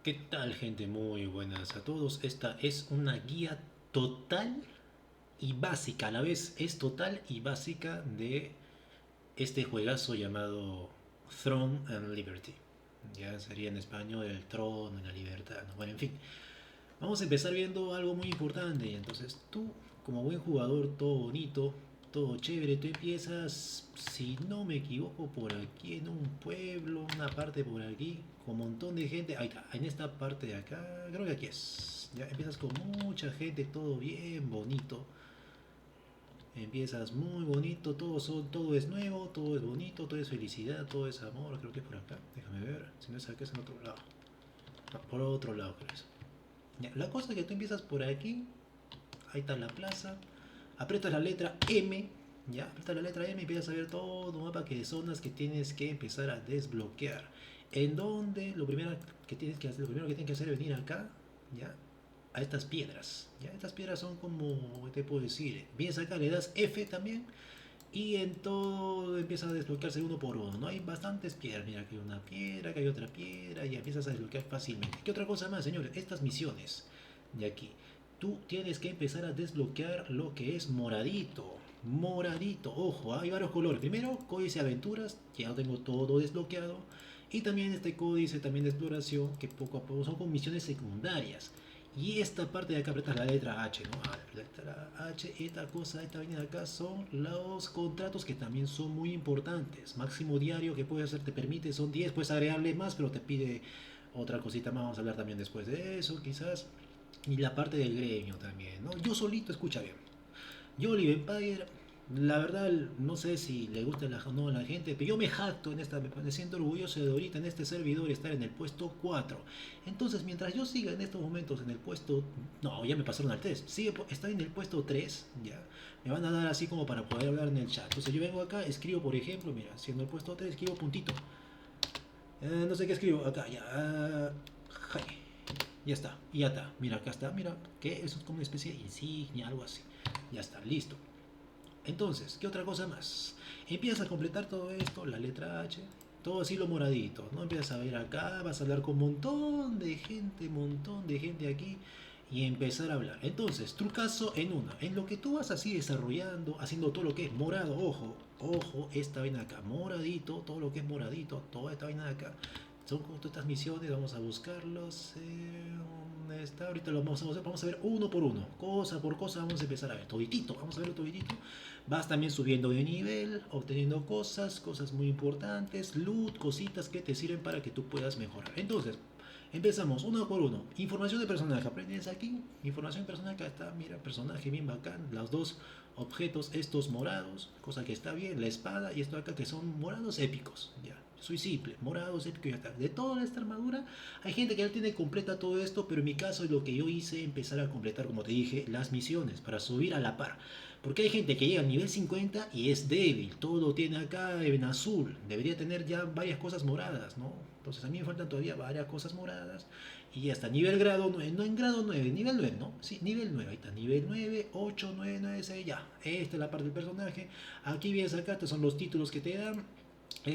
¿Qué tal, gente? Muy buenas a todos. Esta es una guía total y básica. A la vez es total y básica de este juegazo llamado Throne and Liberty. Ya sería en español el trono y la libertad, ¿no? Bueno, en fin. Vamos a empezar viendo algo muy importante. Entonces tú, como buen jugador, todo bonito, todo chévere, tú empiezas, si no me equivoco, por aquí en un pueblo, una parte por aquí, con un montón de gente. Ahí está, en esta parte de acá, creo que aquí es. Ya empiezas con mucha gente, todo bien bonito. Empiezas muy bonito, todo es nuevo, todo es bonito, todo es felicidad, todo es amor. Creo que es por acá. Déjame ver. Si no es acá, es en otro lado. No, por otro lado, creo que es. Ya, la cosa es que tú empiezas por aquí, ahí está la plaza, aprietas la letra M, ya, aprietas la letra M y empiezas a ver todo un mapa de zonas que tienes que empezar a desbloquear. En donde lo primero que tienes que hacer es venir acá, ya, a estas piedras. Ya, estas piedras son como, ¿qué te puedo decir? Vienes acá, le das F también y en todo empieza a desbloquearse uno por uno. No hay bastantes piedras. Mira, que hay una piedra, que hay otra piedra y empiezas a desbloquear fácilmente. ¿Qué otra cosa más, señores? Estas misiones de aquí. Tú tienes que empezar a desbloquear lo que es moradito. Moradito, ojo, hay varios colores. Primero, códice aventuras, ya lo tengo todo desbloqueado. Y también este códice también de exploración, que poco a poco son con misiones secundarias. Y esta parte de acá apretas la letra H, ¿no? La letra H, esta cosa, esta vaina de acá son los contratos que también son muy importantes. Máximo diario que puedes hacer te permite, son 10, puedes agregarle más, pero te pide otra cosita más. Vamos a hablar también después de eso, quizás. Y la parte del gremio también, ¿no? Yo solito, escucha bien. Yo, Olive Empire, la verdad, no sé si le gusta o no a la gente, pero yo me jacto me siento orgulloso de ahorita en este servidor estar en el puesto 4. Entonces, mientras yo siga en estos momentos en el puesto, no, ya me pasaron al 3, sigue, está en el puesto 3, ya, me van a dar así como para poder hablar en el chat. Entonces yo vengo acá, escribo por ejemplo, mira, siendo el puesto 3 escribo puntito. No sé qué escribo, acá, ya, ya está, y ya está, mira, acá está, mira, que eso es como una especie de insignia, algo así. Ya está, listo. Entonces, ¿qué otra cosa más? Empiezas a completar todo esto, la letra H, todo así lo moradito, ¿no? Empiezas a ver acá, vas a hablar con un montón de gente aquí y empezar a hablar. Entonces, trucazo en una, en lo que tú vas así desarrollando, haciendo todo lo que es morado, ojo, ojo, esta vaina de acá, moradito, todo lo que es moradito, toda esta vaina de acá, son como todas estas misiones, vamos a buscarlos. ¿Dónde está? Ahorita lo vamos a ver uno por uno, cosa por cosa, vamos a empezar a ver toditito, vamos a ver toditito. Vas también subiendo de nivel, obteniendo cosas, cosas muy importantes, loot, cositas que te sirven para que tú puedas mejorar. Entonces, empezamos uno por uno. Información de personaje, aprendes aquí. Información de personaje, acá está, mira, personaje bien bacán. Los dos objetos, estos morados, cosa que está bien, la espada y esto acá que son morados épicos. Ya, soy simple, morados épicos y ya está. De toda esta armadura, hay gente que ya tiene completa todo esto, pero en mi caso lo que yo hice, empezar a completar, como te dije, las misiones para subir a la par. Porque hay gente que llega al nivel 50 y es débil, todo tiene acá en azul, debería tener ya varias cosas moradas, ¿no? Entonces a mí me faltan todavía varias cosas moradas y hasta nivel grado 9, no en grado 9, nivel 9, ¿no? Sí, nivel 9, ahí está, nivel 9, 8, 9, 9, 6, ya. Esta es la parte del personaje. Aquí vienes acá, estos son los títulos que te dan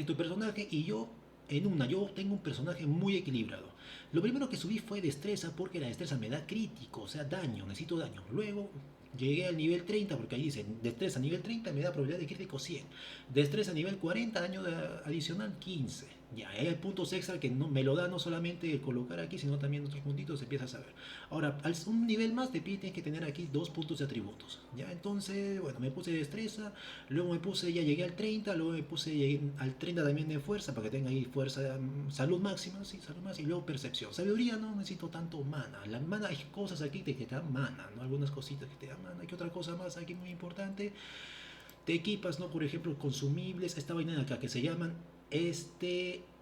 tu personaje y yo tengo un personaje muy equilibrado. Lo primero que subí fue destreza porque la destreza me da crítico, o sea, daño, necesito daño. Luego llegué al nivel 30 porque ahí dice destreza nivel 30 me da probabilidad de crítico 100. Destreza nivel 40, daño adicional 15. Ya, hay puntos extra que no, me lo da no solamente el colocar aquí, sino también otros puntitos empiezas a ver. Ahora, al un nivel más te pide que tener aquí dos puntos de atributos. Ya, entonces, bueno, me puse destreza, luego me puse, ya llegué al 30, luego me puse llegué al 30 también de fuerza, para que tenga ahí fuerza, salud máxima, sí, salud máxima, y luego percepción. Sabiduría no necesito tanto mana. La mana hay cosas aquí que te dan mana, ¿no? Algunas cositas que te dan mana. ¿Qué otra cosa más aquí muy importante? Te equipas, ¿no? Por ejemplo, consumibles, esta vaina de acá que se llaman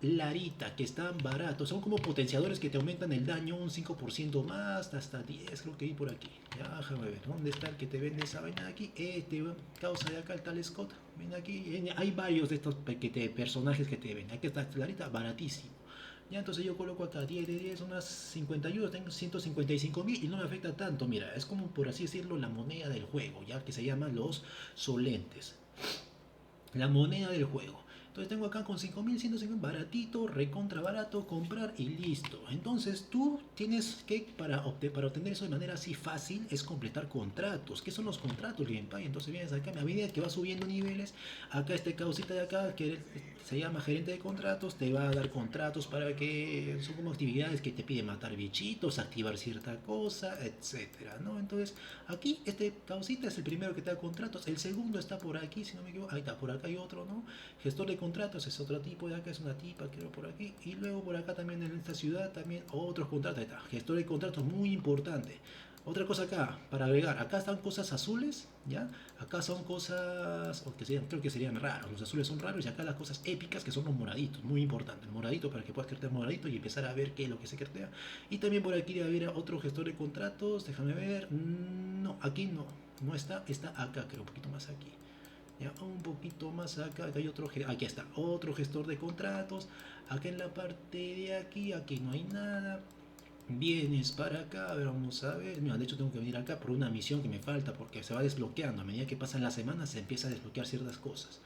larita, que están baratos, son como potenciadores que te aumentan el daño un 5% más, hasta 10, creo que hay por aquí. Ya, déjame ver, ¿dónde está el que te vende esa vaina de aquí? Este causa de acá, el tal Scott. Ven aquí, hay varios de estos personajes que te venden. Aquí está larita, baratísimo. Ya, entonces yo coloco acá 10 de 10, unas 51, tengo 155.000 y no me afecta tanto. Mira, es como por así decirlo la moneda del juego, ya que se llaman los solentes. La moneda del juego. Entonces tengo acá con 5.150, baratito, recontra barato, comprar y listo. Entonces tú tienes que, para obtener eso de manera así fácil, es completar contratos. ¿Qué son los contratos, Lienpay? Entonces vienes acá, a medida que vas subiendo niveles, acá este causita de acá, que se llama gerente de contratos, te va a dar contratos para que, son como actividades que te piden matar bichitos, activar cierta cosa, etcétera, ¿no? Entonces aquí este causita es el primero que te da contratos, el segundo está por aquí, si no me equivoco, ahí está, por acá hay otro, ¿no? Gestor de contratos es otro tipo, de acá es una tipa, creo, por aquí, y luego por acá también en esta ciudad también otros contratos, ahí está, gestor de contratos muy importante. Otra cosa acá, para agregar, acá están cosas azules, ¿ya? Acá son cosas, o que creo que serían raros, los azules son raros y acá las cosas épicas que son los moraditos, muy importante, el moradito para que puedas crear moradito y empezar a ver qué es lo que se crea. Y también por aquí debe haber otro gestor de contratos, déjame ver, no, aquí no, no está, está acá, creo, un poquito más aquí. Ya, un poquito más acá, acá hay otro, aquí está, otro gestor de contratos, acá en la parte de aquí, aquí no hay nada. Vienes para acá, a ver, vamos a ver. Mira, de hecho tengo que venir acá por una misión que me falta porque se va desbloqueando. A medida que pasan las semanas se empieza a desbloquear ciertas cosas.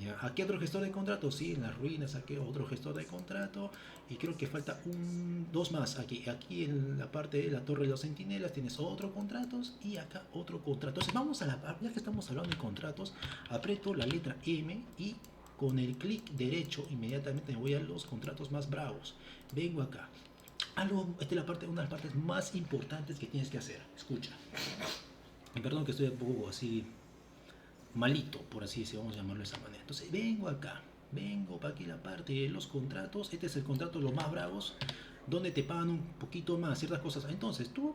Ya, aquí otro gestor de contrato, sí, en las ruinas aquí otro gestor de contrato. Y creo que falta dos más aquí. Aquí en la parte de la torre de los centinelas tienes otro contratos y acá otro contrato. Entonces vamos a ya que estamos hablando de contratos, aprieto la letra M y con el clic derecho inmediatamente me voy a los contratos más bravos. Vengo acá. Esta es una de las partes más importantes que tienes que hacer. Escucha. Y perdón que estoy un poco así malito, por así decirlo, vamos a llamarlo de esa manera. Entonces vengo acá, vengo para aquí la parte de los contratos. Este es el contrato de los más bravos, donde te pagan un poquito más, ciertas cosas. Entonces tú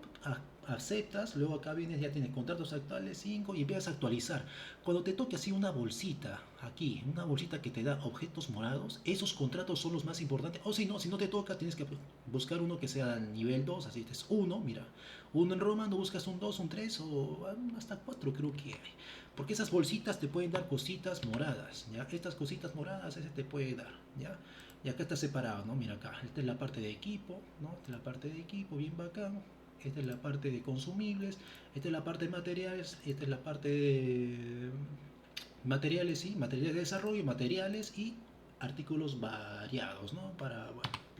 aceptas, luego acá vienes, ya tienes contratos actuales 5 y empiezas a actualizar. Cuando te toque así una bolsita, aquí, una bolsita que te da objetos morados, esos contratos son los más importantes. O si no te toca, tienes que buscar uno que sea nivel 2, así es 1, mira, uno en Roma, no buscas un 2, un 3 o hasta 4 creo que hay. Porque esas bolsitas te pueden dar cositas moradas, ¿ya? Estas cositas moradas, ese te puede dar, ¿ya? Y acá está separado, ¿no? Mira acá, esta es la parte de equipo, ¿no? Esta es la parte de equipo, bien bacán. Esta es la parte de consumibles, esta es la parte de materiales, esta es la parte de materiales, sí, materiales de desarrollo, materiales y artículos variados, ¿no? Bueno,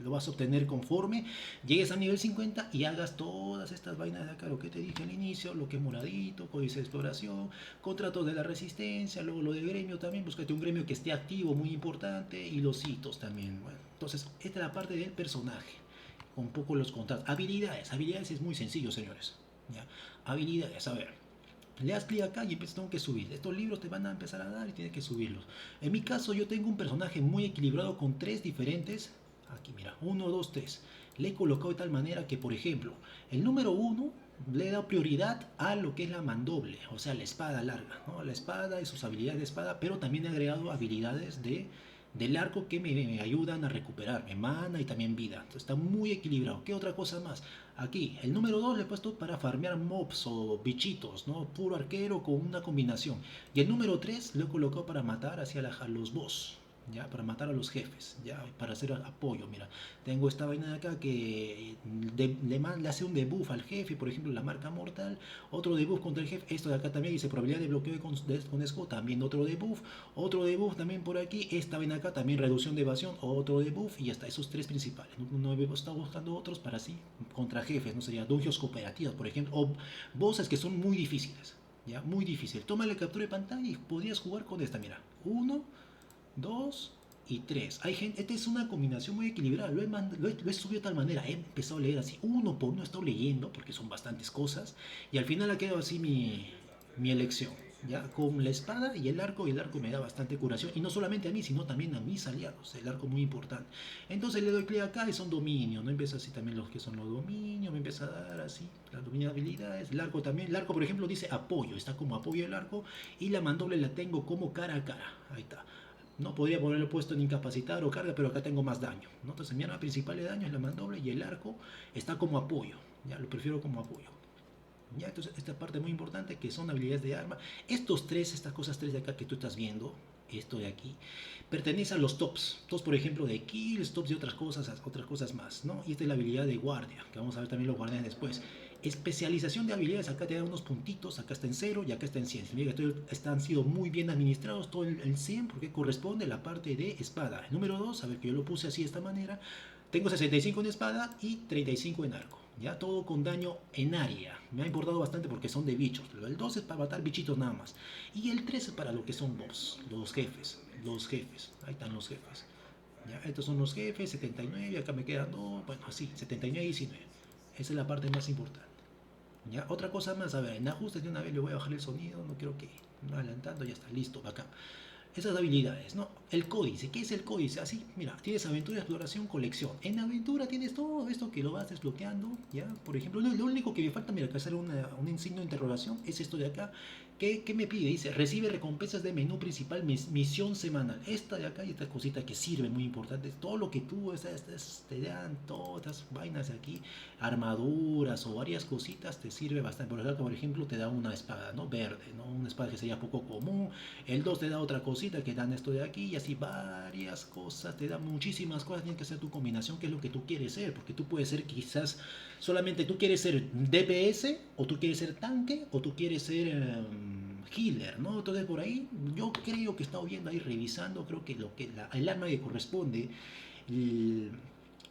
lo vas a obtener conforme llegues a nivel 50 y hagas todas estas vainas de acá, lo que te dije al inicio, lo que es moradito, códice de exploración, contratos de la resistencia, luego lo de gremio también, búscate un gremio que esté activo, muy importante, y los hitos también, bueno. Entonces, esta es la parte del personaje, un poco los contratos. Habilidades es muy sencillo, señores, ¿ya? Habilidades, a ver. Le das clic acá y tengo que subir. Estos libros te van a empezar a dar y tienes que subirlos. En mi caso yo tengo un personaje muy equilibrado con 3 diferentes. Aquí mira, 1, 2, 3. Le he colocado de tal manera que, por ejemplo, el número 1 le he dado prioridad a lo que es la mandoble, o sea, la espada larga, ¿no? La espada y sus habilidades de espada, pero también he agregado habilidades del arco que me ayudan a recuperarme mana y también vida. Entonces está muy equilibrado. ¿Qué otra cosa más? Aquí, el número 2 le he puesto para farmear mobs o bichitos, ¿no? Puro arquero con una combinación. Y el número 3 lo he colocado para matar hacia a los boss, ¿ya? Para matar a los jefes, ¿ya? Para hacer apoyo. Mira, tengo esta vaina de acá que le hace un debuff al jefe, por ejemplo, la marca mortal. Otro debuff contra el jefe. Esto de acá también dice probabilidad de bloqueo con escudo. También otro debuff. Otro debuff también por aquí. Esta vaina acá también reducción de evasión. Otro debuff. Y ya está. Esos 3 principales. No he estado buscando otros para así contra jefes. No sería dungeons cooperativas, por ejemplo. O bosses que son muy difíciles. Ya, muy difícil. Tómale captura de pantalla y podrías jugar con esta. Mira. 1, 2 y 3. Esta es una combinación muy equilibrada. Lo he subido de tal manera. He empezado a leer así, uno por uno he estado leyendo, porque son bastantes cosas. Y al final ha quedado así mi elección. ¿Ya? Con la espada y el arco me da bastante curación. Y no solamente a mí, sino también a mis aliados. El arco muy importante. Entonces le doy clic acá y son dominios. ¿No? Empieza así también los que son los dominios. Me empieza a dar así las dominio habilidades. El arco también. El arco, por ejemplo, dice apoyo. Está como apoyo el arco. Y la mandoble la tengo como cara a cara. Ahí está. No podría ponerlo puesto en incapacitar o carga, pero acá tengo más daño, ¿no? Entonces mi arma principal de daño es la mandoble y el arco está como apoyo, ya lo prefiero como apoyo. Ya, entonces esta parte muy importante que son habilidades de arma. Estas cosas tres de acá que tú estás viendo, esto de aquí, pertenece a los tops. Tops, por ejemplo, de kills, tops de otras cosas más, ¿no? Y esta es la habilidad de guardia, que vamos a ver también los guardianes después. Especialización de habilidades, acá te dan unos puntitos, acá está en 0 y acá está en 100. Significa que están sido muy bien administrados, todo en 100, porque corresponde a la parte de espada. Número 2, a ver que yo lo puse así de esta manera, tengo 65 en espada y 35 en arco. Ya todo con daño en área. Me ha importado bastante porque son de bichos. El 2 es para matar bichitos nada más. Y el 3 es para lo que son boss, los jefes. Los jefes. Ahí están los jefes. Ya, estos son los jefes, 79, acá me quedan 2, bueno, así, 79 y 19. Esa es la parte más importante. Ya, otra cosa más, a ver, en ajustes de una vez le voy a bajar el sonido, no quiero que adelantando, ya está, listo, acá. Esas habilidades, ¿no? El códice, ¿qué es el códice? Así, mira, tienes aventura, exploración, colección. En aventura tienes todo esto que lo vas desbloqueando, ¿ya? Por ejemplo, lo único que me falta, mira, que hacer un signo de interrogación, es esto de acá. ¿Qué me pide? Dice, recibe recompensas de menú principal, misión semanal. Esta de acá y esta cosita que sirve, muy importante. Todo lo que tú, te dan todas estas vainas de aquí, armaduras o varias cositas, te sirve bastante. Por ejemplo, te da una espada, ¿no? Verde, ¿no? Una espada que sería poco común. El 2 te da otra cosita que dan esto de aquí y así varias cosas, te da muchísimas cosas. Tienes que hacer tu combinación, que es lo que tú quieres ser, porque tú puedes ser quizás solamente tú quieres ser DPS o tú quieres ser tanque o tú quieres ser healer, ¿no? Entonces por ahí yo creo que he estado viendo ahí revisando, creo que el arma que corresponde, el,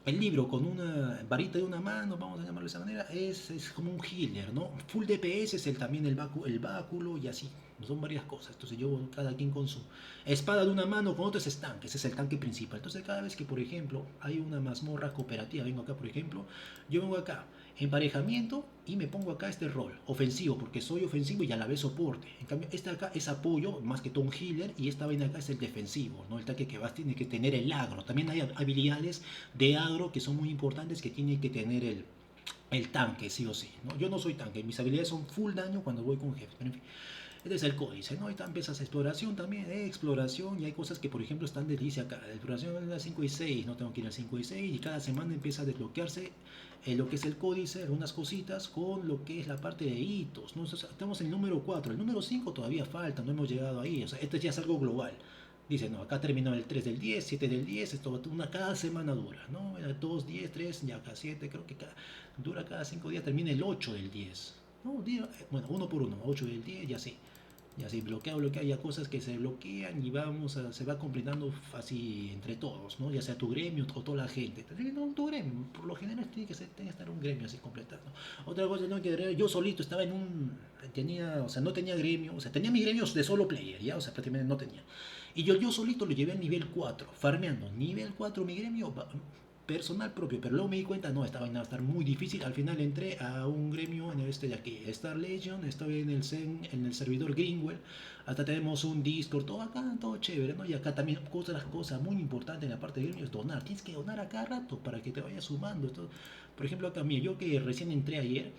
el libro con una varita de una mano, vamos a llamarlo de esa manera, es como un healer, ¿no? Full DPS es también el báculo y así. Son varias cosas. Entonces yo, cada quien con su espada de una mano, con otro es tanque. Ese es el tanque principal. Entonces cada vez que, por ejemplo, hay una mazmorra cooperativa, vengo acá, por ejemplo, yo vengo acá, emparejamiento, y me pongo acá este rol, ofensivo, porque soy ofensivo y a la vez soporte. En cambio, este acá es apoyo, más que todo un healer, y esta vaina acá es el defensivo, ¿no? El tanque que vas tiene que tener el agro. También hay habilidades de agro que son muy importantes, que tiene que tener el tanque, sí o sí, ¿no? Yo no soy tanque, mis habilidades son full daño cuando voy con jefe, pero en fin. Este es el códice, ¿no? Ahí empiezas exploración también, exploración, y hay cosas que, por ejemplo, están de dice acá. La exploración es la 5 y 6, no tengo que ir al 5 y 6, y cada semana empieza a desbloquearse lo que es el códice, algunas cositas con lo que es la parte de hitos, ¿no? Entonces, estamos en el número 4, el número 5 todavía falta, no hemos llegado ahí, o sea, esto ya es algo global. Dice, no, acá terminó el 3 del 10, 7 del 10, esto cada semana dura, ¿no? 2, 10, 3, ya acá 7, creo que dura cada 5 días, termina el 8 del 10. ¿No? Bueno, uno por uno, 8 del 10 y así. Y así, bloquea, ya cosas que se bloquean y se va completando así entre todos, ¿no? Ya sea tu gremio o toda la gente. No, tu gremio, por lo general tiene que estar un gremio así completado. Otra cosa, ¿no? Que yo solito estaba o sea, no tenía gremio, o sea, tenía mis gremios de solo player, ¿ya? O sea, prácticamente no tenía. Y yo solito lo llevé al nivel 4, farmeando. Nivel 4 mi gremio personal propio, pero luego me di cuenta, no, esta vaina va a estar muy difícil. Al final entré a un gremio en este de aquí, Star Legion, estoy en el servidor Greenwell, hasta tenemos un Discord, todo acá, todo chévere, ¿no? Y acá también otra cosa muy importante en la parte de gremio es donar, tienes que donar a cada rato para que te vayas sumando. Esto, por ejemplo, acá, mira, yo que recién entré ayer,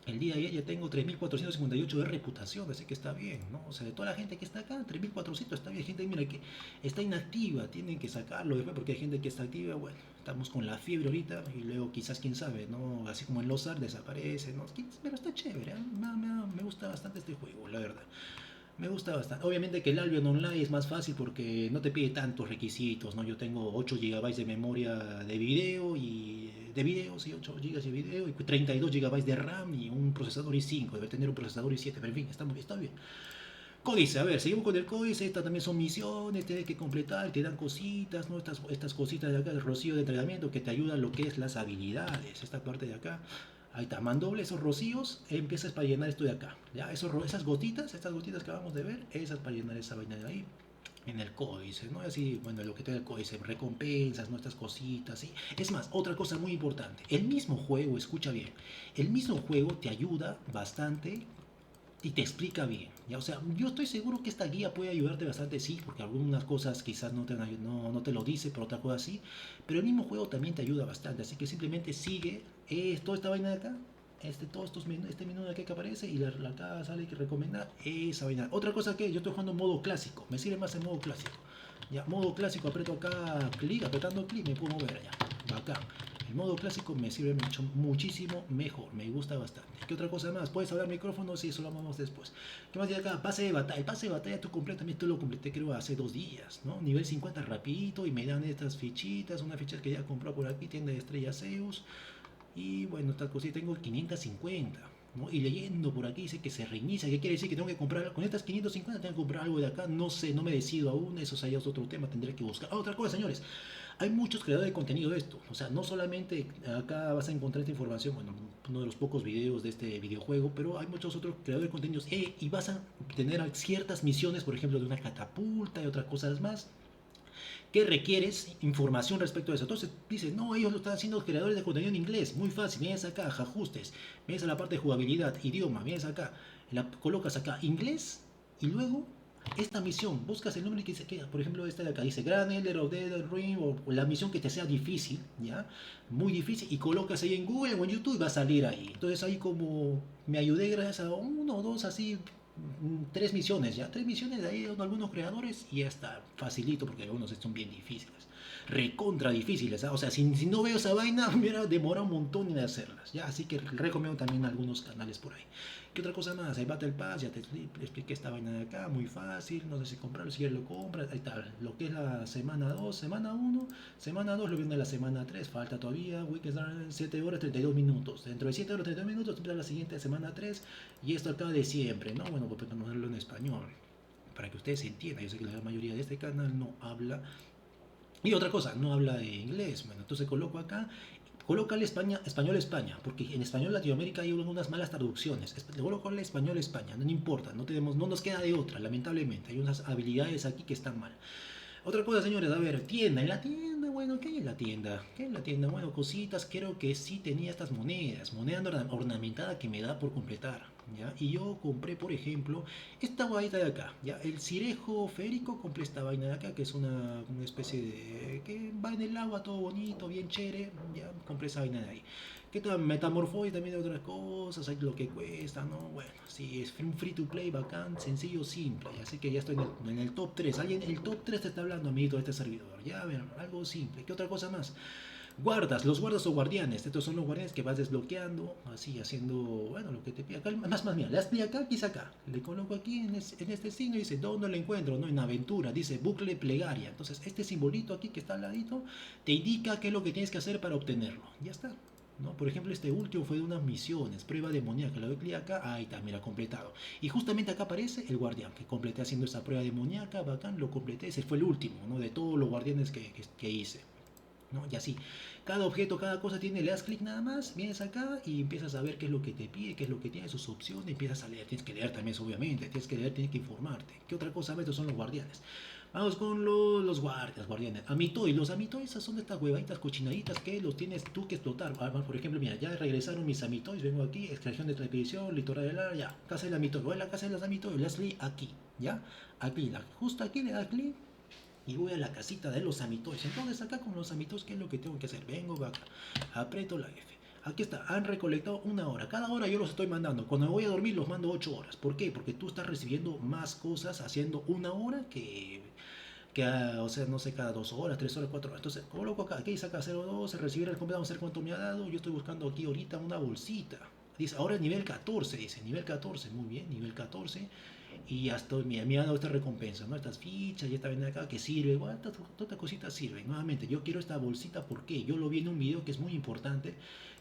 el día de ayer ya tengo 3.458 de reputación, así que está bien, ¿no? O sea, de toda la gente que está acá, 3.400 está bien. Gente, mira, que está inactiva, tienen que sacarlo después, porque hay gente que está activa, bueno, estamos con la fiebre ahorita, y luego quizás, quién sabe, ¿no? Así como en los AR desaparece, ¿no? Pero está chévere, ¿eh? Me gusta bastante este juego, la verdad. Me gusta bastante. Obviamente que el Albion Online es más fácil porque no te pide tantos requisitos, ¿no? Yo tengo 8 gigabytes de memoria de video sí, 8 GB de video y 32 gigabytes de RAM y un procesador i5, debe tener un procesador i7, pero en fin, está bien. Códice, a ver, seguimos con el códice, estas también son misiones, tienes que completar, te dan cositas, ¿no? Estas cositas de acá, el rocío de entrenamiento que te ayuda a lo que es las habilidades, esta parte de acá. Ahí está, mandoble esos rocíos, empiezas para llenar esto de acá, ¿ya? Esas gotitas, estas gotitas que acabamos de ver, esas para llenar esa vaina de ahí, en el códice, ¿no? Así, bueno, lo que te da el códice, recompensas, ¿no? Estas cositas, ¿sí? Es más, otra cosa muy importante, el mismo juego, escucha bien, el mismo juego te ayuda bastante y te explica bien, ¿ya? O sea, yo estoy seguro que esta guía puede ayudarte bastante, sí, porque algunas cosas quizás no te lo dice, pero otra cosa sí, pero el mismo juego también te ayuda bastante, así que simplemente sigue toda esta vaina de acá, este menú de aquí que aparece y acá sale que recomendar esa vaina. Otra cosa que yo estoy jugando en modo clásico, me sirve más en modo clásico. Ya, modo clásico, aprieto acá clic, apretando clic me puedo mover allá, bacán. El modo clásico me sirve mucho, muchísimo mejor, me gusta bastante. ¿Qué otra cosa más? ¿Puedes hablar micrófono? Sí, eso lo vamos después. ¿Qué más de acá? Pase de batalla. El pase de batalla tú lo completé creo hace 2 días, ¿no? Nivel 50 rapidito y me dan estas fichitas, una ficha que ya compró por aquí, tienda de estrellas Zeus. Y bueno, esta cosita tengo 550. ¿No? Y leyendo por aquí dice que se reinicia, ¿qué quiere decir? Que tengo que comprar, con estas 550 tengo que comprar algo de acá, no sé, no me decido aún, eso ya es otro tema, tendré que buscar. Otra cosa, señores, hay muchos creadores de contenido de esto, o sea, no solamente acá vas a encontrar esta información, bueno, uno de los pocos videos de este videojuego, pero hay muchos otros creadores de contenidos y vas a tener ciertas misiones, por ejemplo, de una catapulta y otras cosas más, que requieres información respecto a eso. Entonces dices, no, ellos lo están haciendo los creadores de contenido en inglés, muy fácil, vienes acá, ajustes, vienes a la parte de jugabilidad, idioma, vienes acá, colocas acá inglés y luego esta misión, buscas el nombre que dice, por ejemplo, esta de acá dice Grand Elder of the Ring o la misión que te sea difícil, ¿ya? Muy difícil y colocas ahí en Google o en YouTube y va a salir ahí. Entonces ahí como me ayudé gracias a uno o dos así 3 misiones, ya, 3 misiones de ahí de algunos creadores y ya está, facilito porque algunos son bien difíciles, recontra difíciles, ¿ah? O sea, si no veo esa vaina, me hubiera demorado un montón en hacerlas, ya, así que recomiendo también algunos canales por ahí. ¿Qué otra cosa más? Hay Battle Pass, ya te expliqué esta vaina de acá, muy fácil, no sé si comprarlo, si quieres lo compras, ahí está, lo que es la semana 2 semana 1 semana 2 lo viene la semana 3 falta todavía, Weekend 7 horas 32 minutos, dentro de 7 horas 32 minutos empieza la siguiente semana 3 y esto acá de siempre, ¿no? Bueno, pues vamos a verlo en español, para que ustedes entiendan, yo sé que la mayoría de este canal no habla, y otra cosa, no habla de inglés, bueno, entonces coloco acá. Colócale español España, porque en español Latinoamérica hay unas malas traducciones. Colócale español España, no importa, no nos queda de otra, lamentablemente. Hay unas habilidades aquí que están mal. Otra cosa, señores, a ver, tienda. En la tienda, bueno, ¿qué hay en la tienda? ¿Qué hay en la tienda? Bueno, cositas, creo que sí tenía estas monedas. Moneda ornamentada que me da por completar, ¿ya? Y yo compré, por ejemplo, esta vaina de acá, ¿ya? El cirejo férico, compré esta vaina de acá, que es una especie de... que va en el agua, todo bonito, bien chévere, ¿ya? Compré esa vaina de ahí. ¿Qué tal? Metamorfosis también de otras cosas, hay lo que cuesta, ¿no? Bueno, sí, es un free to play bacán, sencillo, simple. Así que ya estoy en el top 3. Alguien, el top 3 te está hablando, amiguito, de este servidor. Ya, a ver, algo simple. ¿Qué otra cosa más? Guardas, los guardas o guardianes. Estos son los guardianes que vas desbloqueando, así, haciendo, bueno, lo que te pide acá. Más, mira, le das clic acá, quizá acá. Le coloco aquí en este signo y dice, ¿dónde lo encuentro? No, en aventura, dice bucle plegaria. Entonces, este simbolito aquí que está al ladito te indica qué es lo que tienes que hacer para obtenerlo. Ya está. ¿No? Por ejemplo, este último fue de unas misiones, prueba demoníaca, le doy clic acá, ahí está, mira, completado. Y justamente acá aparece el guardián, que completé haciendo esa prueba demoníaca, bacán, lo completé, ese fue el último, ¿no? De todos los guardianes que hice, ¿no? Y así, cada objeto, cada cosa tiene, le das clic nada más, vienes acá y empiezas a ver qué es lo que te pide, qué es lo que tiene, sus opciones, empiezas a leer, tienes que leer también, obviamente, tienes que leer, tienes que informarte. ¿Qué otra cosa? Estos son los guardianes. Vamos con los guardianes. Amitoy. Los amitoys son estas huevaditas cochinaditas que los tienes tú que explotar. Por ejemplo, mira, ya regresaron mis amitoys. Vengo aquí, extracción de expedición, litoral del área, ya. Casa del amitoy. Voy a la casa de los amitoy. Le das clic aquí, ¿ya? Aquí, justo aquí le das clic y voy a la casita de los amitoys. Entonces, acá con los amitoys, ¿qué es lo que tengo que hacer? Vengo acá, aprieto la F. Aquí está, han recolectado 1 hora. Cada hora yo los estoy mandando. Cuando me voy a dormir los mando 8 horas. ¿Por qué? Porque tú estás recibiendo más cosas haciendo 1 hora que o sea, no sé, cada 2 horas, 3 horas, 4 horas. Entonces, coloco acá, aquí saca 0,2, recibir el completo, vamos a ver cuánto me ha dado. Yo estoy buscando aquí ahorita una bolsita. Dice, ahora es nivel 14, dice, nivel 14, muy bien, nivel 14. Y ya estoy, mira, me ha dado esta recompensa, ¿no? Estas fichas y esta vaina acá que sirve, bueno, todas estas cositas sirven. Nuevamente, yo quiero esta bolsita, ¿por qué? Yo lo vi en un video que es muy importante,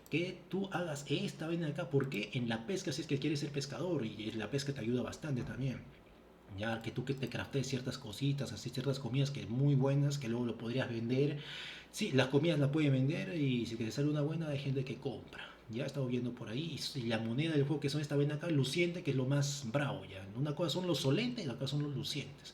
que tú hagas esta vaina acá, porque en la pesca, si es que quieres ser pescador, y la pesca te ayuda bastante también. Ya que tú que te craftees ciertas cositas, así ciertas comidas que muy buenas, que luego lo podrías vender. Sí, las comidas las pueden vender y si te sale una buena hay gente que compra. Ya he estado viendo por ahí y la moneda del juego que son esta vaina acá, luciente, que es lo más bravo ya. Una cosa son los solentes y la otra son los lucientes.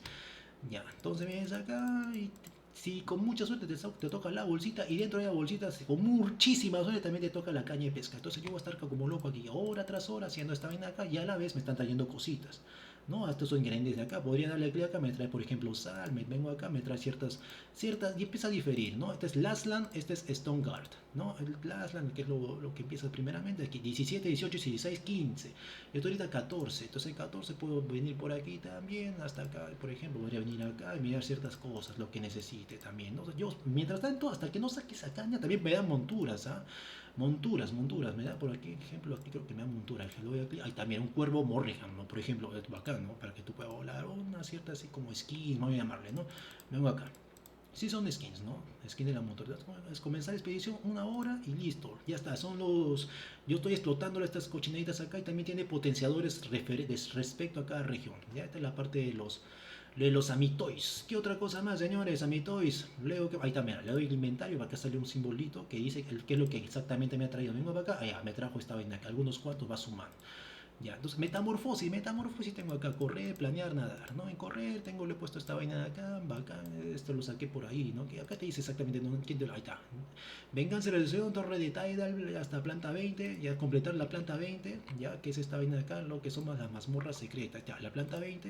Ya, entonces vienes acá y si con mucha suerte te toca la bolsita y dentro de la bolsita con muchísima suerte también te toca la caña de pesca. Entonces yo voy a estar como loco aquí hora tras hora haciendo esta vaina acá y a la vez me están trayendo cositas. ¿no? Estos son ingredientes de acá, podría darle clic acá, me trae por ejemplo sal, me vengo acá, me trae ciertas, y empieza a diferir, ¿no? Este es Lasland, este es Stoneguard, ¿no? El Lasland, que es lo que empieza primeramente, aquí 17, 18, 16, 15, esto ahorita 14, entonces 14 puedo venir por aquí también, hasta acá, por ejemplo, podría venir acá y mirar ciertas cosas, lo que necesite también, ¿no? Yo, mientras tanto, hasta que no saque esa caña, también me dan monturas, ¿ah? Monturas, me da por aquí, ejemplo, aquí creo que me da monturas, hay también un cuervo Morrigan, ¿no? Por ejemplo, es bacán, ¿no? Para que tú puedas volar, una cierta así como skin, voy a llamarle, ¿no? Vengo acá. Sí son skins, ¿no? Skin de la motor. Es comenzar la expedición 1 hora y listo. Ya está. Son los... Yo estoy explotando estas cochinaditas acá y también tiene potenciadores respecto a cada región. Ya esta es la parte de los amitois. ¿Qué otra cosa más, señores? Amitois. Leo que... Ahí también. Le doy el inventario. Acá sale un simbolito que dice qué es lo que exactamente me ha traído. Vengo para acá. Ya, me trajo esta vaina que algunos cuantos va sumando. Ya, entonces metamorfosis tengo acá, correr, planear, nadar, ¿no? En correr le he puesto esta vaina de acá, bacán, esto lo saqué por ahí, ¿no? Que acá te dice exactamente, ¿no? Ahí está. Venganza y reducción, torre de Tidal hasta planta 20, ya completar la planta 20, ya que es esta vaina de acá, lo que son las mazmorras secretas, ya, la planta 20,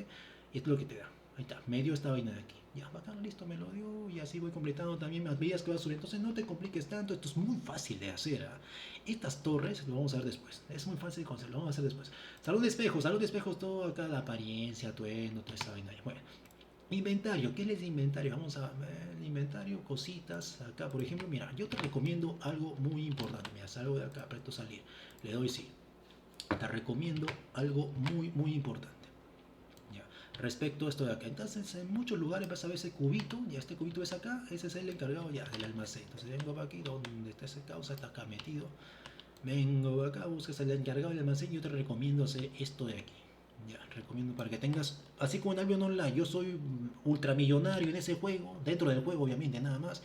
y esto es lo que te da. Ahí está, medio esta vaina de aquí. Ya, bacán, listo, me lo dio. Y así voy completando también más medidas que va a subir. Entonces no te compliques tanto, esto es muy fácil de hacer. ¿Ah? Estas torres lo vamos a ver después. Es muy fácil de conseguir, lo vamos a hacer después. Salón de espejos, todo acá, la apariencia, atuendo, toda esa vaina. Bueno, inventario, ¿qué es inventario? Vamos a ver el inventario, cositas. Acá, por ejemplo, mira, yo te recomiendo algo muy importante. Mira, salgo de acá, aprieto salir. Le doy sí. Te recomiendo algo muy, muy importante. Ya. Respecto a esto de acá, entonces en muchos lugares vas a ver ese cubito, ya este cubito es acá, ese es el encargado ya del almacén. Entonces vengo para aquí, donde está ese causa, está acá metido. Vengo acá, buscas el encargado del almacén y yo te recomiendo hacer esto de aquí. Ya, recomiendo para que tengas, así como en Albion Online, yo soy ultramillonario en ese juego, dentro del juego obviamente, nada más.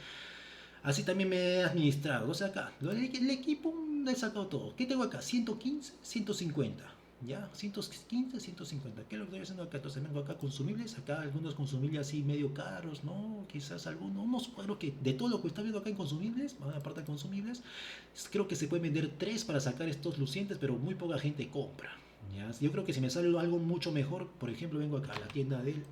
Así también me he administrado. O sea, acá, el equipo le he sacado todo. ¿Qué tengo acá? 115, 150. ¿Ya? 115, 150. ¿Qué es lo que estoy haciendo acá? Entonces vengo acá consumibles. Acá algunos consumibles así medio caros, ¿no? Quizás algunos. Unos, creo que de todo lo que está viendo acá en consumibles, aparte de consumibles, creo que se pueden vender 3 para sacar estos lucientes, pero muy poca gente compra. ¿Ya? Yo creo que si me sale algo mucho mejor, por ejemplo, vengo acá a la tienda del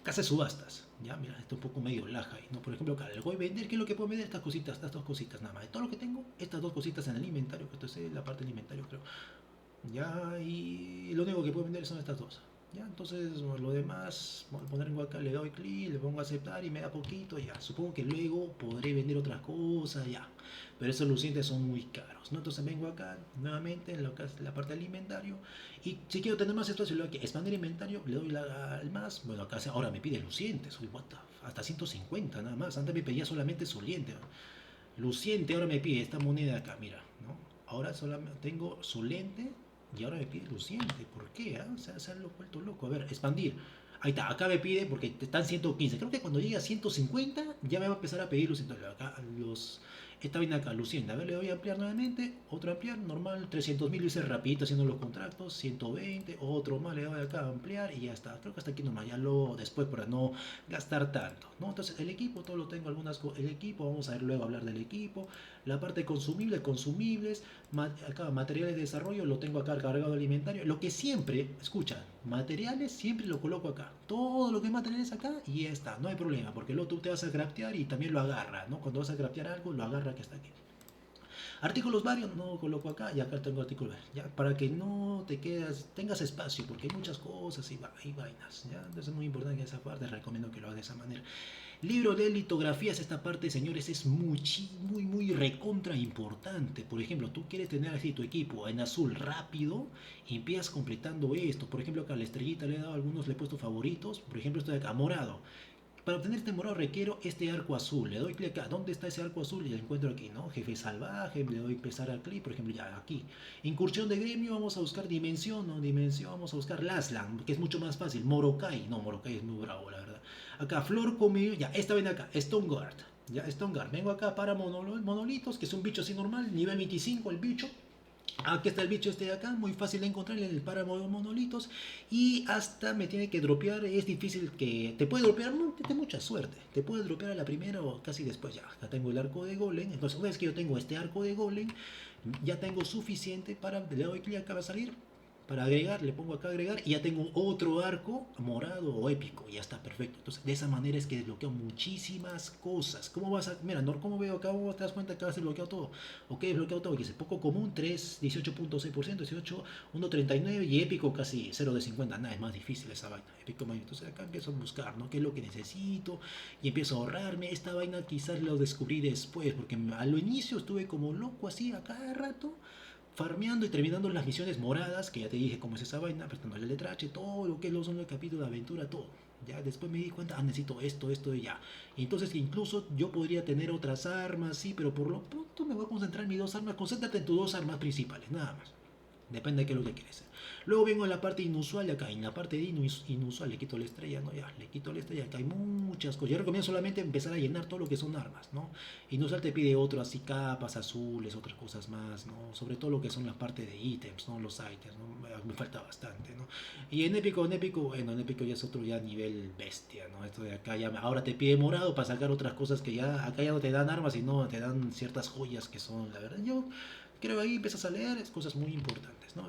casa de subastas. Ya, mira, está un poco medio laja ahí, ¿no? Por ejemplo, acá le voy a vender, ¿qué es lo que puedo vender? Estas dos cositas nada más. De todo lo que tengo, estas dos cositas en el inventario, que esto es la parte del inventario, creo. Ya, y lo único que puedo vender son estas dos. Ya, entonces lo demás, voy a poner acá, le doy clic, le pongo a aceptar y me da poquito, ya. Supongo que luego podré vender otras cosas, ya. Pero esos lucientes son muy caros, ¿no? Entonces vengo acá nuevamente en lo que es la parte del inventario. Y si quiero tener más espacio, le doy aquí, expandir inventario, le doy al más. Bueno, acá ahora me pide lucientes, uy, what the, hasta 150 nada más. Antes me pedía solamente luciente. Luciente ahora me pide esta moneda de acá, mira, ¿no? Ahora solamente tengo su lente y ahora me pide luciente. ¿Por qué? ¿Ah? Se han vuelto loco. A ver, expandir. Ahí está, acá me pide porque están 115. Creo que cuando llegue a 150 ya me va a empezar a pedir luciente. Acá esta vaina acá, luciente. A ver, le doy a ampliar nuevamente. Otro ampliar, normal. 300.000 hice rapidito haciendo los contratos. 120. Otro más, le doy acá a ampliar y ya está. Creo que hasta aquí nomás. Ya lo después para no gastar tanto, ¿no? Entonces el equipo, todo lo tengo. El equipo, vamos a ver luego hablar del equipo. La parte consumible, consumibles, acá materiales de desarrollo, lo tengo acá cargado alimentario. Lo que siempre, escucha, materiales siempre lo coloco acá. Todo lo que es materiales acá y ya está, no hay problema, porque luego tú te vas a craftear y también lo agarra, ¿no? Cuando vas a craftear algo, lo agarra que está aquí. Artículos varios, no coloco acá y acá tengo artículos varios, ya, para que no te quedas, tengas espacio, porque hay muchas cosas y vainas, ya, entonces es muy importante que esa parte recomiendo que lo hagas de esa manera. Libro de litografías, esta parte, señores, es muy recontra importante. Por ejemplo, tú quieres tener así tu equipo en azul rápido y empiezas completando esto. Por ejemplo, acá a la estrellita le he dado algunos, le he puesto favoritos. Por ejemplo, esto de acá, morado. Para obtener este morado requiero este arco azul. Le doy clic acá. ¿Dónde está ese arco azul? Y lo encuentro aquí, ¿no? Jefe salvaje. Le doy empezar al clic. Por ejemplo, ya aquí. Incursión de gremio. Vamos a buscar dimensión. No, dimensión. Vamos a buscar Laslan, que es mucho más fácil. Morokai. No, Morokai es muy bravo, la verdad. Acá, flor comido. Ya, esta ven acá. Stoneguard. Ya, Stoneguard. Vengo acá para monolitos, que es un bicho así normal. Nivel 25 el bicho. Aquí está el bicho este de acá, muy fácil de encontrar en el páramo de monolitos. Y hasta me tiene que dropear, es difícil que... Te puede dropear, no, te mucha suerte. Te puede dropear a la primera o casi después ya. Acá tengo el arco de golem. Entonces una vez que yo tengo este arco de golem, ya tengo suficiente para... Le doy clic, acá va a salir. para agregar, le pongo acá agregar y ya tengo otro arco morado o épico, ya está perfecto. Entonces, de esa manera es que desbloqueo muchísimas cosas. ¿Cómo vas a, mira, Nor, cómo veo acá? ¿Cómo te das cuenta que vas a desbloqueado todo? Ok, desbloqueado todo, que es poco común, 3, 18.6%, 18, 1.39 y épico casi 0 de 50, nada, es más difícil esa vaina. Épico, entonces acá empiezo a buscar, ¿no? ¿Qué es lo que necesito? Y empiezo a ahorrarme. Esta vaina quizás lo descubrí después, porque a lo inicio estuve como loco así a cada rato farmeando y terminando las misiones moradas, que ya te dije cómo es esa vaina, apretando la letra H, todo lo que es los son el capítulo de aventura, todo. Ya después me di cuenta, necesito esto y ya. Y entonces incluso yo podría tener otras armas, sí, pero por lo pronto me voy a concentrar en mis dos armas. Concéntrate en tus dos armas principales, nada más. Depende de qué es lo que quieres hacer. Luego vengo a la parte inusual de acá. En la parte de inusual le quito la estrella, ¿no? Ya, le quito la estrella. Acá hay muchas cosas. Yo recomiendo solamente empezar a llenar todo lo que son armas, ¿no? Inusual te pide otro así, capas azules, otras cosas más, ¿no? Sobre todo lo que son la parte de ítems, ¿no? Los ítems, ¿no? Me falta bastante, ¿no? Y en épico, bueno, en épico ya es otro ya nivel bestia, ¿no? Esto de acá ya, ahora te pide morado para sacar otras cosas que ya, acá ya no te dan armas, sino te dan ciertas joyas que son, la verdad, yo creo que ahí empiezas a leer es cosas muy importantes, ¿no?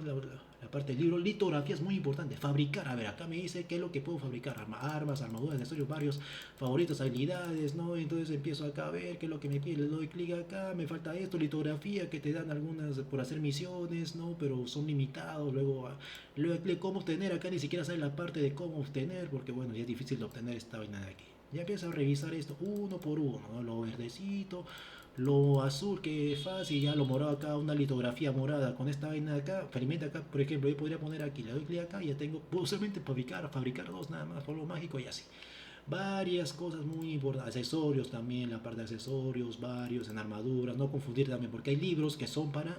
La parte del libro, litografía es muy importante. Fabricar, a ver, acá me dice qué es lo que puedo fabricar. Armas, armaduras, accesorios, varios favoritos, habilidades, ¿no? Entonces empiezo acá a ver qué es lo que me pide. Le doy clic acá, me falta esto, litografía, que te dan algunas por hacer misiones, ¿no? Pero son limitados. Luego clic cómo obtener, acá ni siquiera sale la parte de cómo obtener, porque bueno, ya es difícil de obtener esta vaina de aquí. Ya empiezo a revisar esto uno por uno, ¿no? Lo verdecito, lo azul que es fácil, ya lo morado acá, una litografía morada con esta vaina de acá, experimenta acá, por ejemplo, yo podría poner aquí, le doy clic acá y ya tengo, puedo solamente fabricar dos nada más, polvo mágico y así. Varias cosas muy importantes, accesorios también, la parte de accesorios, varios en armaduras, no confundir también, porque hay libros que son para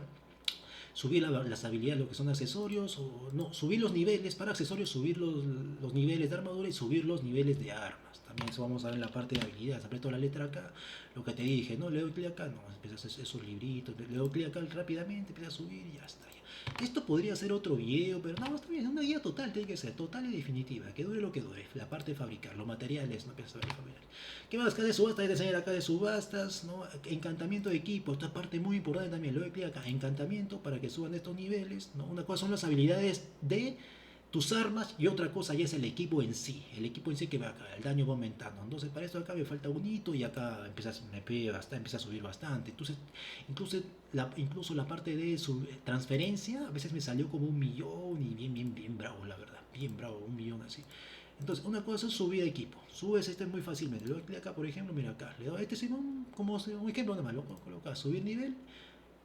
subir las habilidades, lo que son accesorios, o no, subir los niveles, para accesorios subir los niveles de armadura y subir los niveles de armas. También eso vamos a ver en la parte de habilidades. Aprieto la letra acá, lo que te dije, ¿no? Le doy clic acá, no, empiezas esos libritos, le doy clic acá rápidamente, empieza a subir y ya está. Esto podría ser otro video, pero no, está bien, una guía total tiene que ser, total y definitiva, que dure lo que dure, la parte de fabricar, los materiales, no piensas fabricar. ¿Qué más? Acá de subastas, hay que enseñar acá de subastas, ¿no? Encantamiento de equipo, esta parte muy importante también, lo voy a explicar acá, encantamiento para que suban estos niveles, ¿no? Una cosa son las habilidades de tus armas y otra cosa ya es el equipo en sí que va acá, el daño va aumentando. Entonces para esto acá me falta un hito y acá empieza a subir bastante. Entonces incluso la parte de su transferencia a veces me salió como 1 millón y bien bravo, la verdad, bien bravo, 1 millón así. Entonces, una cosa es subir de equipo. Subes este muy fácilmente. Le doy clic acá, por ejemplo, mira acá. Le doy a este Simón como un ejemplo nada más. Lo coloca subir nivel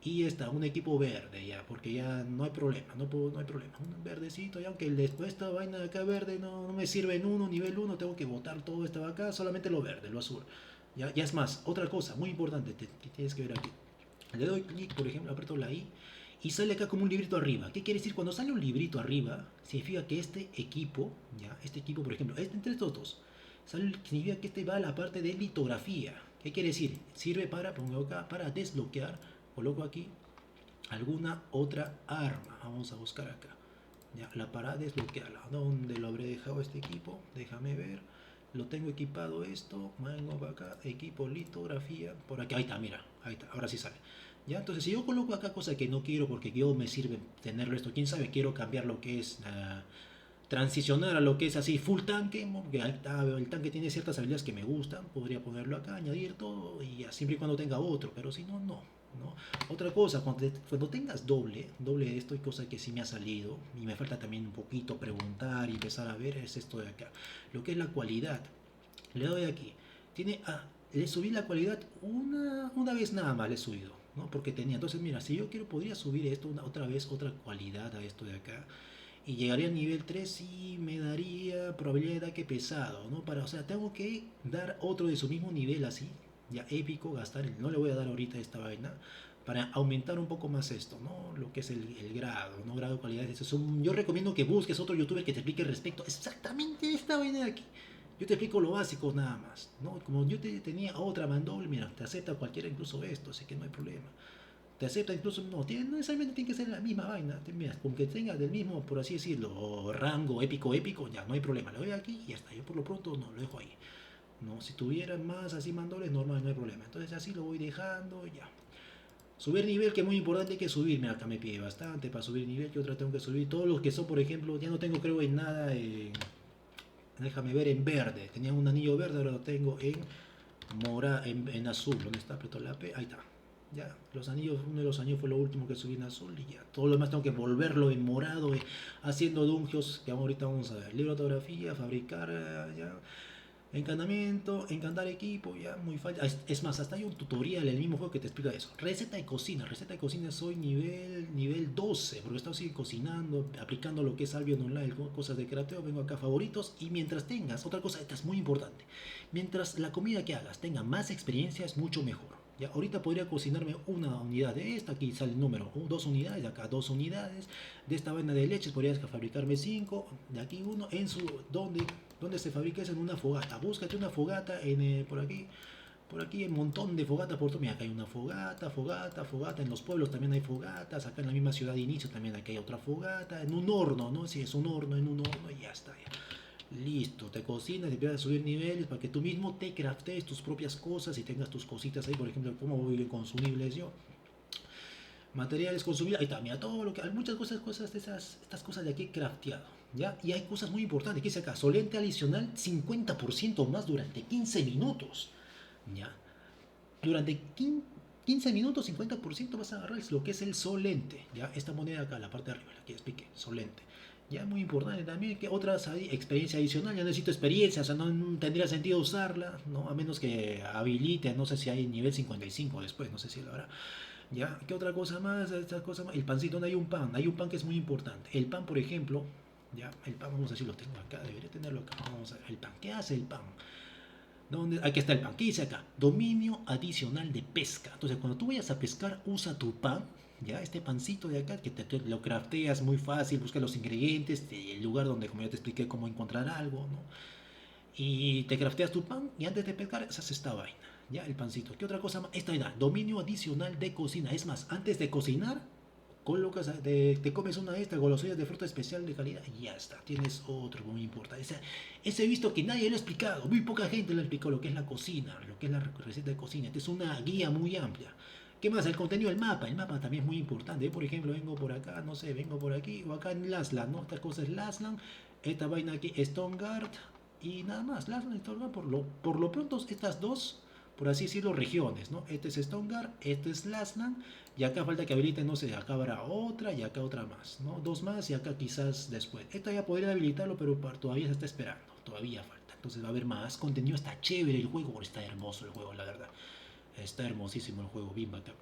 y está un equipo verde ya, porque ya no hay problema, no hay problema. Un verdecito, ya aunque después esta vaina de acá verde no me sirve en nivel uno, tengo que botar todo esto de acá, solamente lo verde, lo azul. Ya es más, otra cosa muy importante que tienes que ver aquí. Le doy clic, por ejemplo, aprieto la I y sale acá como un librito arriba. ¿Qué quiere decir? Cuando sale un librito arriba, significa que este equipo, este equipo, por ejemplo, entre estos dos, significa que este va a la parte de litografía. ¿Qué quiere decir? Sirve para, pongo acá, para desbloquear, coloco aquí, alguna otra arma. Vamos a buscar acá. Ya, la para desbloquearla. ¿Dónde lo habré dejado este equipo? Déjame ver. Lo tengo equipado esto. Vengo para acá. Equipo litografía. Por aquí. Ahí está, mira. Ahí está. Ahora sí sale. Ya, entonces si yo coloco acá cosas que no quiero porque yo me sirve tenerlo esto. Quién sabe, quiero cambiar lo que es transicionar a lo que es así full tanque, porque el tanque tiene ciertas habilidades que me gustan, podría ponerlo acá, añadir todo y ya, siempre y cuando tenga otro, pero si no, no. ¿No? Otra cosa, cuando tengas doble de esto y cosa que sí me ha salido y me falta también un poquito preguntar y empezar a ver es esto de acá, lo que es la cualidad. Le doy aquí, le subí la cualidad una vez nada más le he subido, ¿no? Porque tenía, entonces mira, si yo quiero podría subir esto otra vez, otra cualidad a esto de acá y llegaría a nivel 3 y me daría probabilidad de ataque pesado, ¿no? O sea, tengo que dar otro de su mismo nivel así, ya épico, no le voy a dar ahorita esta vaina, para aumentar un poco más esto, ¿no? Lo que es el grado, ¿no? Grado de cualidad. Yo recomiendo que busques otro youtuber que te explique respecto exactamente esta vaina de aquí. Yo te explico lo básico nada más, ¿no? Como yo tenía otra mandoble, mira, te acepta cualquiera, incluso esto, así que no hay problema. Te acepta incluso, no necesariamente tiene que ser la misma vaina, mira, con que tenga del mismo, por así decirlo, rango épico, ya no hay problema, lo doy aquí y ya está, yo por lo pronto no, lo dejo ahí. No, si tuviera más así mandobles, normal, no hay problema. Entonces así lo voy dejando ya. Subir nivel, que es muy importante, hay que subir. Mira, acá me pide bastante para subir nivel. Que otra tengo que subir? Todos los que son, por ejemplo, ya no tengo creo en nada. Déjame ver en verde. Tenía un anillo verde, ahora lo tengo en azul. ¿Dónde está? Apretó la P. Ahí está. Ya, los anillos, uno de los anillos fue lo último que subí en azul y ya. Todo lo demás tengo que volverlo en morado, haciendo dungeons, que ahorita vamos a ver. Libro de fotografía, fabricar, ya. Encantamiento, encantar equipo, ya muy fácil. Es más, hasta hay un tutorial en el mismo juego que te explica eso. Receta de cocina soy nivel 12, porque estaba así cocinando, aplicando lo que es Albion Online, cosas de crafteo, vengo acá favoritos. Y mientras tengas, otra cosa, esta es muy importante, mientras la comida que hagas tenga más experiencia es mucho mejor. Ya, ahorita podría cocinarme una unidad de esta, aquí sale el número, dos unidades, de acá dos unidades, de esta vaina de leches podría fabricarme cinco, de aquí uno, donde se fabrica eso en una fogata. Búscate una fogata por aquí hay un montón de fogatas por todo. Mira, acá hay una fogata, en los pueblos también hay fogatas, acá en la misma ciudad de inicio también aquí hay otra fogata, en un horno, ¿no? Si es un horno, en un horno y ya está. Ya. Listo, te cocinas, empiezas a subir niveles para que tú mismo te craftees tus propias cosas y tengas tus cositas ahí, por ejemplo, como voy consumibles yo. Materiales consumibles, ahí está, mira, todo lo que hay muchas cosas de estas cosas de aquí crafteado, ¿ya? Y hay cosas muy importantes, que dice acá, solente adicional 50% más durante 15 minutos, ¿ya? Durante 15 minutos 50% vas a agarrar lo que es el solente, ¿ya? Esta moneda acá, la parte de arriba, la que expliqué, solente. Ya muy importante también que otras experiencia adicional, ya necesito experiencia, o sea, no tendría sentido usarla, ¿no? A menos que habilite, no sé si hay nivel 55 después, no sé si lo habrá. ¿Ya? ¿Qué otra cosa más? Esta cosa más? El pancito, donde hay un pan que es muy importante. El pan, por ejemplo, ¿ya? El pan, vamos a decir, lo tengo acá, debería tenerlo acá. Vamos a ver, el pan. ¿Qué hace el pan? ¿Dónde? Aquí está el pan. ¿Qué dice acá? Dominio adicional de pesca. Entonces, cuando tú vayas a pescar, usa tu pan, ¿ya? Este pancito de acá, que te lo crafteas muy fácil, busca los ingredientes, el lugar donde, como ya te expliqué, cómo encontrar algo, ¿no? Y te crafteas tu pan y antes de pescar, haces esta vaina. Ya, el pancito. ¿Qué otra cosa más? Esta vaina, dominio adicional de cocina. Es más, antes de cocinar, te comes una de estas golosinas de fruta especial de calidad y ya está. Tienes otro muy importante. Ese he visto que nadie lo ha explicado. Muy poca gente lo ha explicado lo que es la cocina, lo que es la receta de cocina. Esta es una guía muy amplia. ¿Qué más? El contenido del mapa. El mapa también es muy importante. Por ejemplo, vengo por acá, no sé, vengo por aquí o acá en Laslan, ¿no? Esta cosa es Laslan. Esta vaina aquí, Stonegard. Y nada más, Laslan y Stonegard. Por lo pronto, estas dos, por así decirlo, regiones, ¿no? Este es Stonegard, este es Laslan. Y acá falta que habiliten, no sé, acá habrá otra y acá otra más, ¿no? Dos más y acá quizás después. Esta ya podría habilitarlo, pero todavía se está esperando. Todavía falta. Entonces va a haber más contenido. Está chévere el juego, está hermoso el juego, la verdad. Está hermosísimo el juego, bien bacán.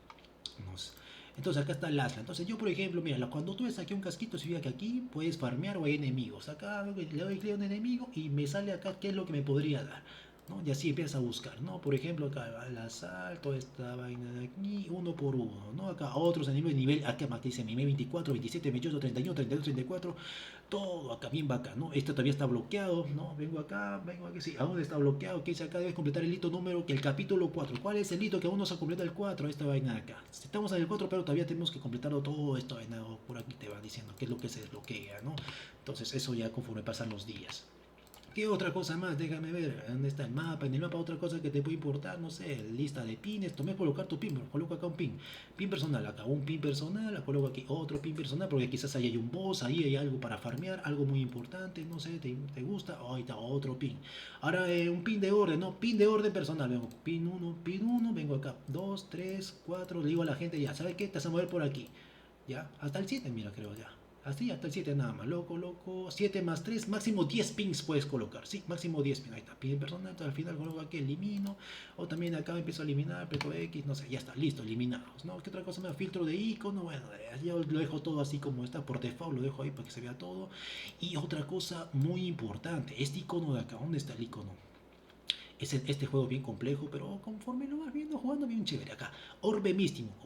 No sé. Entonces acá está el Asla. Entonces yo, por ejemplo, mira, cuando tú ves aquí un casquito, significa que aquí puedes farmear o hay enemigos. Acá le doy clic a un enemigo y me sale acá qué es lo que me podría dar, ¿no? Y así empiezas a buscar, ¿no? Por ejemplo, acá al asalto, esta vaina de aquí, uno por uno, ¿no? Acá otros enemigos de nivel, acá dice nivel 24, 27, 28, 31, 32, 34, todo acá bien bacán, ¿no? Esto todavía está bloqueado, ¿no? Vengo aquí, sí, aún está bloqueado. ¿Qué dice acá? Debes completar el hito número, que el capítulo 4. ¿Cuál es el hito que aún no se completa el 4? Esta vaina de acá. Estamos en el 4, pero todavía tenemos que completarlo todo esto, vaina, por aquí te va diciendo qué es lo que se desbloquea, ¿no? Entonces eso ya conforme pasan los días. ¿Qué otra cosa más? Déjame ver. ¿Dónde está el mapa? En el mapa otra cosa que te puede importar, no sé, lista de pines. Tomé colocar tu pin, coloco acá un pin. Pin personal, acá un pin personal, coloco aquí otro pin personal, porque quizás ahí hay un boss, ahí hay algo para farmear, algo muy importante, no sé, te gusta. Oh, ahí está otro pin. Ahora un pin de orden, ¿no? Pin de orden personal. Vengo pin 1, vengo acá 2, 3, 4, le digo a la gente ya, ¿sabe qué? Te vas a mover por aquí. Ya, hasta el 7, mira, creo ya. Así hasta el 7 nada más, loco, 7 más 3, máximo 10 pings puedes colocar, sí, máximo 10 pings, ahí está, pin personal, entonces al final coloco aquí, elimino, o también acá empiezo a eliminar, apreto X, no sé, ya está, listo, eliminados, ¿no? ¿Qué otra cosa me da? Filtro de icono, bueno, yo lo dejo todo así como está, por default lo dejo ahí para que se vea todo, y otra cosa muy importante, este icono de acá, ¿dónde está el icono? Este juego bien complejo, pero conforme lo vas viendo, jugando bien chévere acá, orbe místico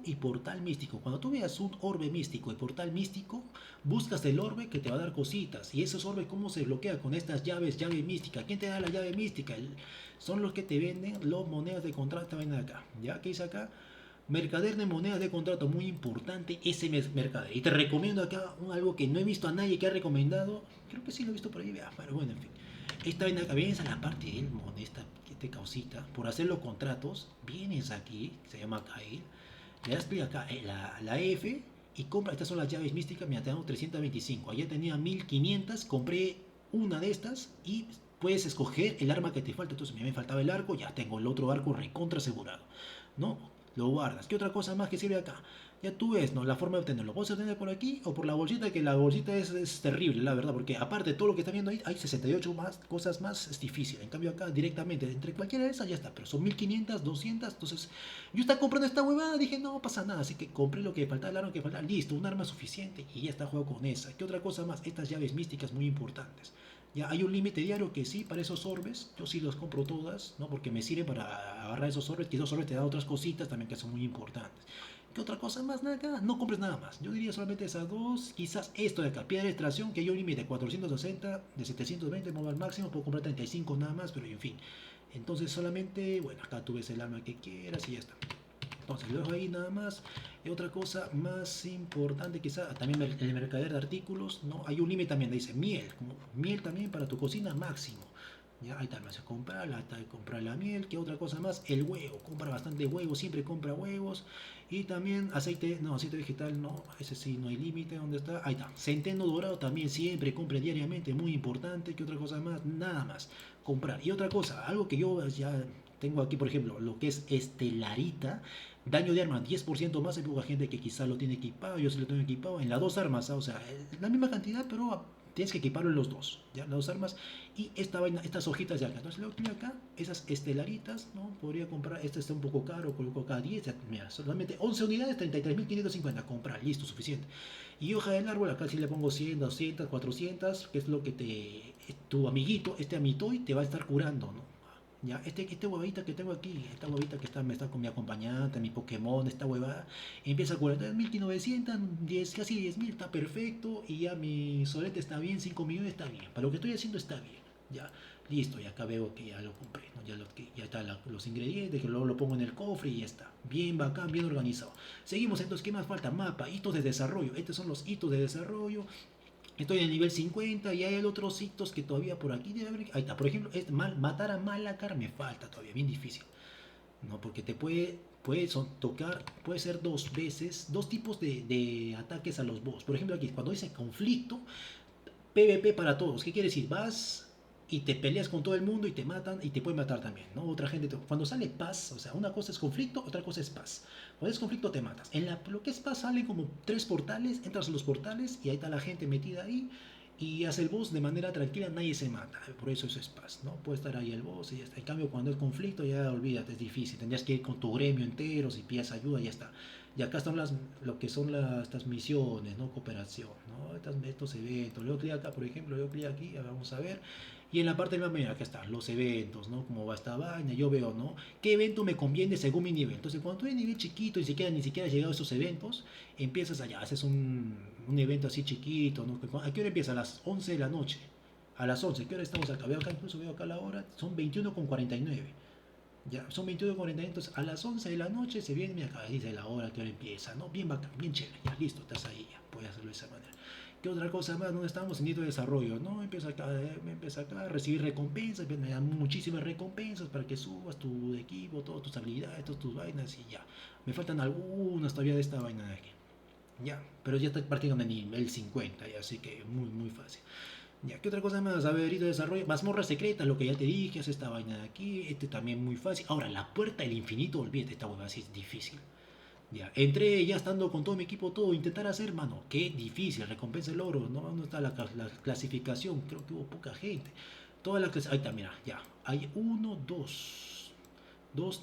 y portal místico. Cuando tú veas un orbe místico y portal místico, buscas el orbe que te va a dar cositas. Y esos orbes, ¿cómo se bloquea? Con estas llaves, llave mística. ¿Quién te da la llave mística? Son los que te venden las monedas de contrato. Ven acá. ¿Ya? ¿Qué dice acá? Mercader de monedas de contrato, muy importante ese mercader. Y te recomiendo acá algo que no he visto a nadie que ha recomendado. Creo que sí lo he visto por ahí, pero bueno, en fin. Esta vaina acá, vienes a la parte del moneda, causita, por hacer los contratos, vienes aquí, se llama Kyle, le das clic acá, la F, y compra, estas son las llaves místicas, mira, te dan 325, allá tenía 1500, compré una de estas y puedes escoger el arma que te falta. Entonces a mí me faltaba el arco, ya tengo el otro arco recontra asegurado, ¿no? Lo guardas. ¿Qué otra cosa más que sirve acá? Ya tú ves, ¿no? La forma de obtenerlo. ¿Puedes obtener por aquí o por la bolsita? Que la bolsita es terrible, la verdad, porque aparte de todo lo que está viendo ahí, hay 68 más, cosas más, es difícil. En cambio acá directamente, entre cualquiera de esas ya está, pero son 1500, 200, entonces yo estaba comprando esta huevada, dije, no pasa nada, así que compré lo que faltaba, el arma que faltaba, listo, un arma suficiente y ya está jugado con esa. ¿Qué otra cosa más? Estas llaves místicas muy importantes. Ya hay un límite diario que sí, para esos orbes, yo sí los compro todas, ¿no? Porque me sirve para agarrar esos orbes, que esos orbes te dan otras cositas también que son muy importantes. ¿Qué otra cosa más? Nada acá, no compres nada más. Yo diría solamente esas dos, quizás esto de acá, piedra de extracción, que hay un límite de 460, de 720, modo al máximo, puedo comprar 35 nada más, pero en fin. Entonces solamente, bueno, acá tú ves el arma que quieras y ya está. Entonces lo dejo ahí nada más. Y otra cosa más importante quizá, también el mercader de artículos, ¿no? Hay un límite también, dice miel, como miel también para tu cocina máximo. Ya, ahí también se compra, comprar la miel. ¿Qué otra cosa más? El huevo, compra bastante huevo, siempre compra huevos. Y también aceite, no, aceite vegetal no, ese sí no hay límite, ¿dónde está? Ahí está, centeno dorado también siempre compre diariamente, muy importante. ¿Qué otra cosa más? Nada más, comprar. Y otra cosa, algo que yo ya tengo aquí, por ejemplo, lo que es estelarita, daño de arma 10% más, hay poca gente que quizá lo tiene equipado, yo sí lo tengo equipado en las dos armas, o sea, la misma cantidad, pero tienes que equiparlo en los dos, ¿ya? Las dos armas y esta vaina, estas hojitas de acá. Entonces le doy acá, esas estelaritas, ¿no? Podría comprar, este está un poco caro, coloco acá 10, mira, solamente 11 unidades, 33.550, comprar, listo, suficiente. Y hoja del árbol, acá sí le pongo 100, 200, 400, que es lo que tu amiguito, este amitoy, te va a estar curando, ¿no? Ya, este huevita que tengo aquí, esta huevita que me está con mi acompañante, mi Pokémon, esta huevada, empieza a curar 1900, 10, casi 10.000, está perfecto, y ya mi solete está bien, 5 millones está bien, para lo que estoy haciendo está bien, ya, listo, y acá veo que ya lo compré, ¿no? Ya están los ingredientes, que luego lo pongo en el cofre y ya está, bien bacán, bien organizado. Seguimos entonces, ¿qué más falta? Mapa, hitos de desarrollo, estos son los hitos de desarrollo. Estoy en el nivel 50 y hay otros hitos que todavía por aquí debe haber. Ahí está, por ejemplo, matar a Malakar me falta todavía, bien difícil. ¿No? Porque tocar, puede ser dos veces, dos tipos de ataques a los boss. Por ejemplo, aquí, cuando dice conflicto, PvP para todos. ¿Qué quiere decir? Vas y te peleas con todo el mundo y te matan y te pueden matar también, ¿no? Otra gente, cuando sale paz, o sea, una cosa es conflicto, otra cosa es paz. Cuando es conflicto te matas. Lo que es paz salen como 3 portales, entras a los portales y ahí está la gente metida ahí y hace el boss de manera tranquila, nadie se mata. Por eso es paz, ¿no? Puede estar ahí el boss y ya está. En cambio, cuando es conflicto, ya olvídate, es difícil. Tendrías que ir con tu gremio entero, si pides ayuda, ya está. Y acá están lo que son estas misiones, ¿no? Cooperación, ¿no? Estos eventos. Luego clic acá, por ejemplo, yo clic aquí, vamos a ver. Y en la parte del mapa, acá están los eventos, ¿no? Cómo va esta vaina, yo veo, ¿no? ¿Qué evento me conviene según mi nivel? Entonces, cuando tú eres nivel chiquito y ni siquiera has llegado a esos eventos, empiezas allá, haces un evento así chiquito, ¿no? ¿A qué hora empieza? A las 11 de la noche. A las 11, ¿qué hora estamos acá? Veo acá, incluso veo acá la hora, son 21:49. Ya, son 21:49, entonces a las 11 de la noche se viene, mira, acá dice la hora que hora empieza, ¿no? Bien bacán, bien chévere, ya listo, estás ahí, ya, puedes hacerlo de esa manera. ¿Qué otra cosa más? ¿Dónde estamos? En hito de desarrollo, ¿no? Empieza acá a recibir recompensas, me dan muchísimas recompensas para que subas tu equipo, todas tus habilidades, todas tus vainas y ya. Me faltan algunas todavía de esta vaina de aquí. Ya, pero ya está partiendo de nivel 50, ya, así que muy, muy fácil. Ya, ¿qué otra cosa más? A ver, hito de desarrollo. Mazmorra secreta, lo que ya te dije, hace esta vaina de aquí. Este también muy fácil. Ahora, la puerta del infinito, olvídate, esta hueá así es difícil. Ya, entré ya estando con todo mi equipo, todo, intentar hacer, mano, qué difícil, recompensa el oro, ¿no? ¿Dónde está la clasificación? Creo que hubo poca gente. Ahí está, mira, ya. Hay 1, 2,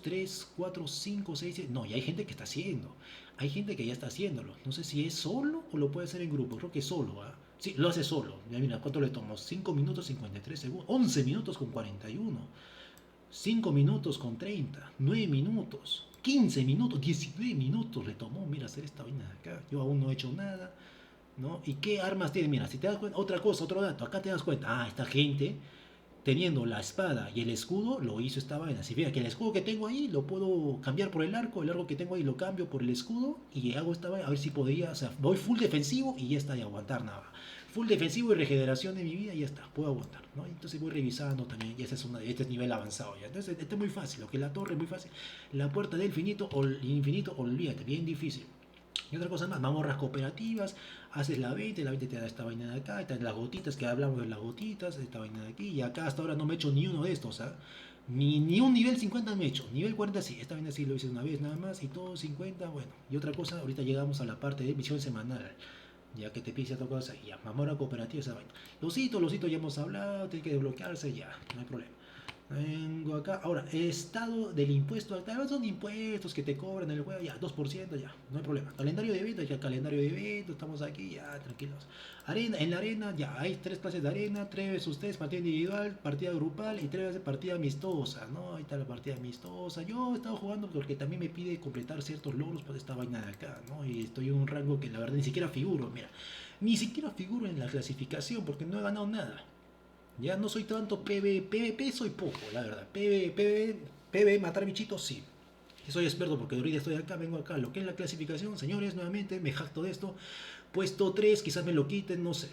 3, 4, 5, 6, 7. No, y hay gente que está haciendo. Hay gente que ya está haciéndolo. No sé si es solo o lo puede hacer en grupo. Creo que es solo, ¿ah? Sí, lo hace solo. Mira, ¿cuánto le tomó? 5 minutos 53 segundos. 11 minutos con 41. 5 minutos con 30. 9 minutos. 15 minutos. 19 minutos le tomó. Mira, hacer esta vaina de acá. Yo aún no he hecho nada, ¿no? ¿Y qué armas tiene? Mira, si te das cuenta, otra cosa, otro dato. Acá te das cuenta. Ah, esta gente teniendo la espada y el escudo, lo hizo esta vaina. Si fíjate que el escudo que tengo ahí lo puedo cambiar por el arco que tengo ahí lo cambio por el escudo y hago esta vaina, a ver si podría, o sea, voy full defensivo y ya está, y aguantar nada. Full defensivo y regeneración de mi vida y ya está, puedo aguantar, ¿no? Entonces voy revisando también, y este es nivel avanzado ya. Entonces, este es muy fácil, lo que la torre es muy fácil. La puerta del infinito, olvídate, bien difícil. Y otra cosa más, mazmorras cooperativas, haces la 20 te da esta vaina de acá, las gotitas, que hablamos de las gotitas, esta vaina de aquí, y acá hasta ahora no me he hecho ni uno de estos, ¿ah? Ni un nivel 50 me he hecho, nivel 40 sí, esta vaina sí lo hice una vez nada más, y todo 50, bueno. Y otra cosa, ahorita llegamos a la parte de misión semanal, ya que te pide otra cosa, y ya, mazmorra cooperativa, esa vaina. Los hitos ya hemos hablado, tiene que desbloquearse, ya, no hay problema. Vengo acá. Ahora, estado del impuesto. Son impuestos que te cobran en el juego. Ya, 2% ya, no hay problema. Calendario de eventos, ya, calendario de eventos. Estamos aquí, ya, tranquilos. Arena, en la arena, ya, hay 3 clases de arena: 3 vs 3, partida individual, partida grupal y 3 veces partida amistosa, ¿no? Ahí está la partida amistosa. Yo he estado jugando porque también me pide completar ciertos logros por esta vaina de acá, ¿no? Y estoy en un rango que la verdad ni siquiera figuro, mira. Ni siquiera figuro en la clasificación porque no he ganado nada. Ya no soy tanto PvP soy poco, la verdad. PvP, matar bichitos, sí. Y soy experto porque ahorita estoy acá, vengo acá. Lo que es la clasificación, señores, nuevamente me jacto de esto. Puesto 3, quizás me lo quiten, no sé.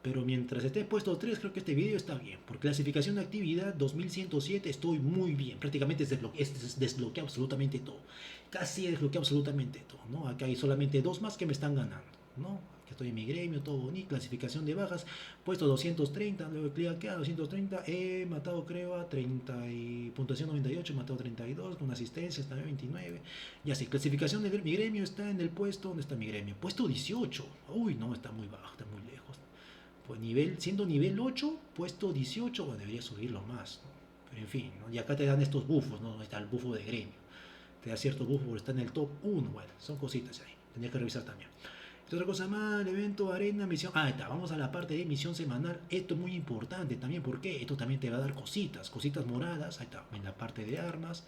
Pero mientras esté puesto 3, creo que este video está bien. Por clasificación de actividad 2107 estoy muy bien. Prácticamente desbloqueé absolutamente todo. Casi desbloqueé absolutamente todo, ¿no? Acá hay solamente 2 más que me están ganando, ¿no? Que estoy en mi gremio, todo bonito. Clasificación de bajas, puesto 230, luego clic acá, 230. He matado, creo, a 30 y puntuación 98, he matado 32, con asistencia está en 29. Ya sé, clasificación de mi gremio está en el puesto, ¿dónde está mi gremio? Puesto 18. Uy, no, está muy bajo, está muy lejos. Pues siendo nivel 8, puesto 18, bueno, debería subirlo más, ¿no? Pero en fin, ¿no? Y acá te dan estos buffos, ¿no? Está el bufo de gremio. Te da cierto bufo porque está en el top 1. Bueno, son cositas ahí. Tendría que revisar también. Otra cosa más, el evento, arena, misión. Ah, está, vamos a la parte de misión semanal. Esto es muy importante también, porque esto también te va a dar cositas moradas. Ahí está, en la parte de armas.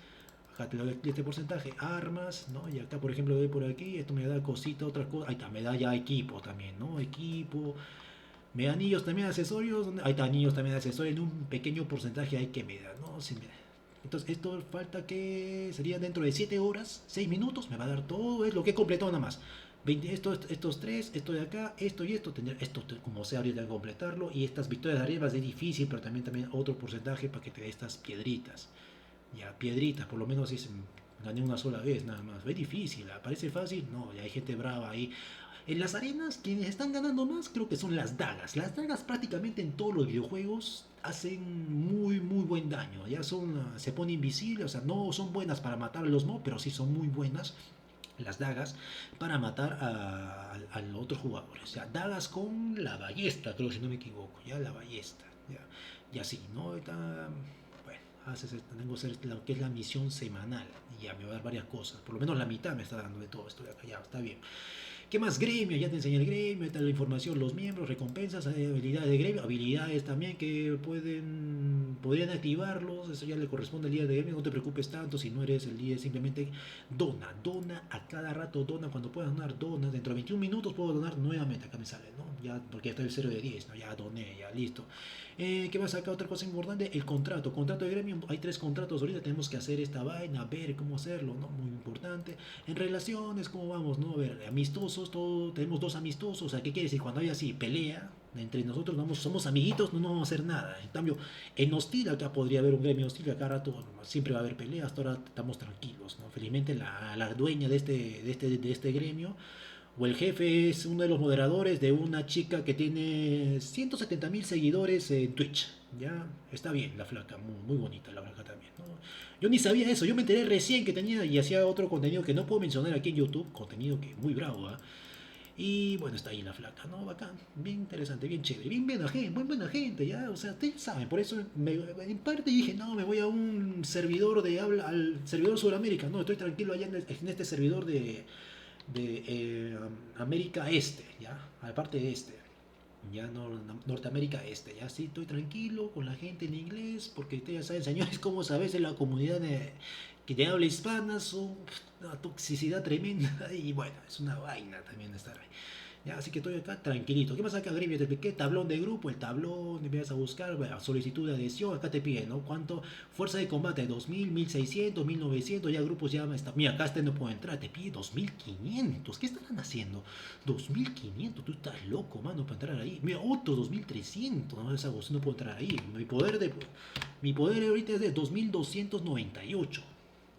Acá te doy este porcentaje, armas, ¿no? Y acá, por ejemplo, doy por aquí, esto me da cosita, otra cosa. Ahí está, me da ya equipo también, ¿no? Equipo. Me da anillos también, accesorios. Ahí está, anillos también, accesorios. En un pequeño porcentaje hay que me da, ¿no? Sí, entonces, esto falta que sería dentro de 7 horas, 6 minutos, me va a dar todo, es lo que he completado nada más. Estos 3, esto de acá, esto y esto, esto como sea, ahorita que completarlo. Y estas victorias de arriba es difícil, pero también otro porcentaje para que te dé estas piedritas. Ya, piedritas, por lo menos es, gané una sola vez nada más. Es difícil, parece fácil, no, ya hay gente brava ahí. En las arenas, quienes están ganando más creo que son las dagas. Las dagas prácticamente en todos los videojuegos hacen muy buen daño. Ya se pone invisible, o sea, no son buenas para matar a los mobs, pero sí son muy buenas las dagas para matar a los otros jugadores. O sea, dagas con la ballesta, creo, si no me equivoco, ya la ballesta. Ya, y así, ¿no? Bueno, tengo que hacer lo que es la misión semanal. Y ya me va a dar varias cosas. Por lo menos la mitad me está dando de todo esto de acá. Ya, está bien. ¿Qué más? Gremio, ya te enseñé el gremio, está la información, los miembros, recompensas, habilidades de gremio, habilidades también que podrían activarlos, eso ya le corresponde al líder de gremio, no te preocupes tanto si no eres el líder, simplemente dona a cada rato, dona cuando puedas donar, dona, dentro de 21 minutos puedo donar nuevamente, acá me sale, ¿no? Ya, porque ya estoy el 0 de 10, ¿no? Ya doné, ya listo. ¿Qué más acá? Otra cosa importante, el contrato de gremio, hay 3 contratos ahorita, tenemos que hacer esta vaina, ver cómo hacerlo, ¿no? Muy importante. En relaciones, ¿cómo vamos? ¿No? A ver, amistosos, tenemos 2 amistosos, o sea, ¿qué quiere decir? Cuando hay así pelea entre nosotros, somos amiguitos, no vamos a hacer nada. En cambio, en hostil acá podría haber un gremio hostil, acá rato siempre va a haber pelea, hasta ahora estamos tranquilos, ¿no? Felizmente la dueña de este gremio, o el jefe, es uno de los moderadores de una chica que tiene 170.000 seguidores en Twitch. Ya está bien la flaca, muy bonita la flaca también, ¿no? Yo ni sabía eso, yo me enteré recién que tenía y hacía otro contenido que no puedo mencionar aquí en YouTube, contenido que muy bravo, ¿eh? Y bueno, está ahí la flaca, ¿no? Bacán, bien interesante, bien chévere, bien buena gente, ya, o sea, ustedes saben, por eso en parte dije, no, me voy a un servidor al servidor Sudamérica, no, estoy tranquilo allá en este servidor de América Este, ya, aparte de este, ya Norteamérica Este, ya sí, estoy tranquilo con la gente en inglés, porque ustedes ya saben, señores, como sabes, en la comunidad que te habla hispana son una toxicidad tremenda y bueno, es una vaina también estar ahí. Ya, así que estoy acá tranquilito. ¿Qué pasa acá, Gremio? Te expliqué, tablón de grupo, el tablón, empiezas a buscar, bueno, solicitud de adhesión, acá te piden, ¿no? ¿Cuánto? Fuerza de combate, 2000, 1600, 1900, ya grupos ya está. Mira, acá este no puede entrar, te pide 2500. ¿Qué están haciendo? 2500, tú estás loco, mano, para entrar ahí. Mira, otro 2300, no es algo, no puedo entrar ahí. Mi poder ahorita es de 2298.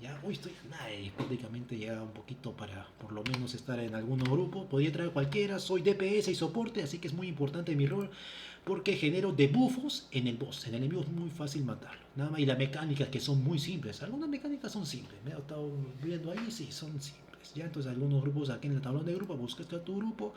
Ya, hoy estoy nada, prácticamente ya un poquito para por lo menos estar en algún grupo. Podría traer cualquiera, soy DPS y soporte, así que es muy importante mi rol porque genero debuffos en el boss. En el enemigo es muy fácil matarlo. Nada más, y las mecánicas que son muy simples. Algunas mecánicas son simples, me he estado viendo ahí, sí, son simples. Ya, entonces algunos grupos aquí en el tablón de grupo, buscas a tu grupo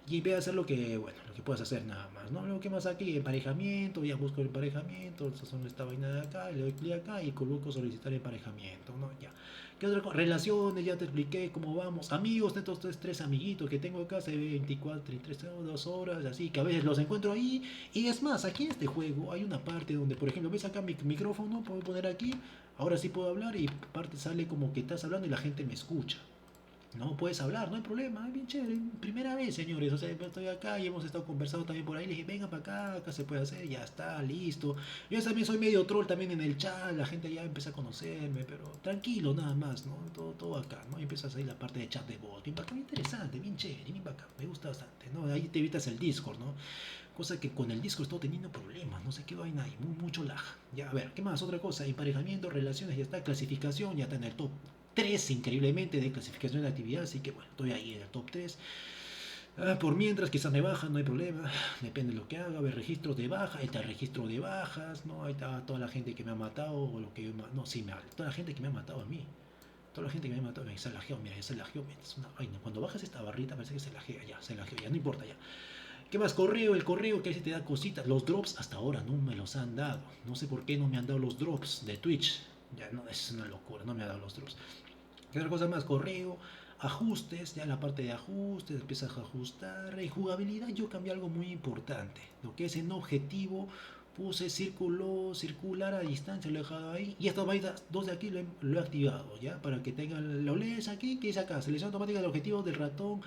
y ve a hacer lo que, bueno, lo que puedas hacer nada más, ¿no? Lo que más aquí, emparejamiento, ya busco el emparejamiento, son esta vaina de acá, le doy clic acá y coloco solicitar emparejamiento, ¿no? Ya. ¿Qué otra cosa? Relaciones, ya te expliqué cómo vamos. Amigos, estos tres amiguitos que tengo acá, se ve 24, 33, 2 horas, así que a veces los encuentro ahí. Y es más, aquí en este juego hay una parte donde, por ejemplo, ves acá mi micrófono, puedo poner aquí, ahora sí puedo hablar y parte sale como que estás hablando y la gente me escucha. No puedes hablar, no hay problema, es bien chévere. Primera vez, señores, o sea, estoy acá y hemos estado conversando también por ahí. Le dije, venga para acá, acá se puede hacer, ya está, listo. Yo también soy medio troll también en el chat, la gente ya empieza a conocerme, pero tranquilo nada más, ¿no? Todo acá, ¿no? Y empiezas ahí la parte de chat de voz, bien bacán, interesante, bien chévere, bien bacán, me gusta bastante, ¿no? Ahí te evitas el Discord, ¿no? Cosa que con el Discord estoy teniendo problemas, no sé qué vaina hay, mucho lag. Ya, a ver, ¿qué más? Otra cosa, emparejamiento, relaciones, ya está, clasificación, ya está en el top 3 increíblemente de clasificación de actividad, así que bueno, estoy ahí en el top 3. Por mientras, quizás me bajan, no hay problema, depende de lo que haga. A ver, registros de baja, ahí está el registro de bajas, ¿no? Ahí está toda la gente que me ha matado, o lo que yo, no, sí, toda la gente que me ha matado a mí. Toda la gente que me ha matado, se lajeó, mira, se lajeó, es una vaina. Cuando bajas esta barrita parece que se lajea, ya, se lajeó, ya, no importa, ya. ¿Qué más? Correo, el correo que a veces te da cositas. Los drops hasta ahora no me los han dado. No sé por qué no me han dado los drops de Twitch. Ya, no, es una locura, no me han dado los drops. ¿Qué otra cosa más? Correo, ajustes, ya en la parte de ajustes empiezas a ajustar. Y jugabilidad yo cambié algo muy importante. Lo que es en objetivo puse círculo circular a distancia, lo he dejado ahí. Y estas vainas, dos de aquí lo he activado, ¿ya? Para que tengan, lo lees aquí, que es acá, selección automática del objetivo del ratón.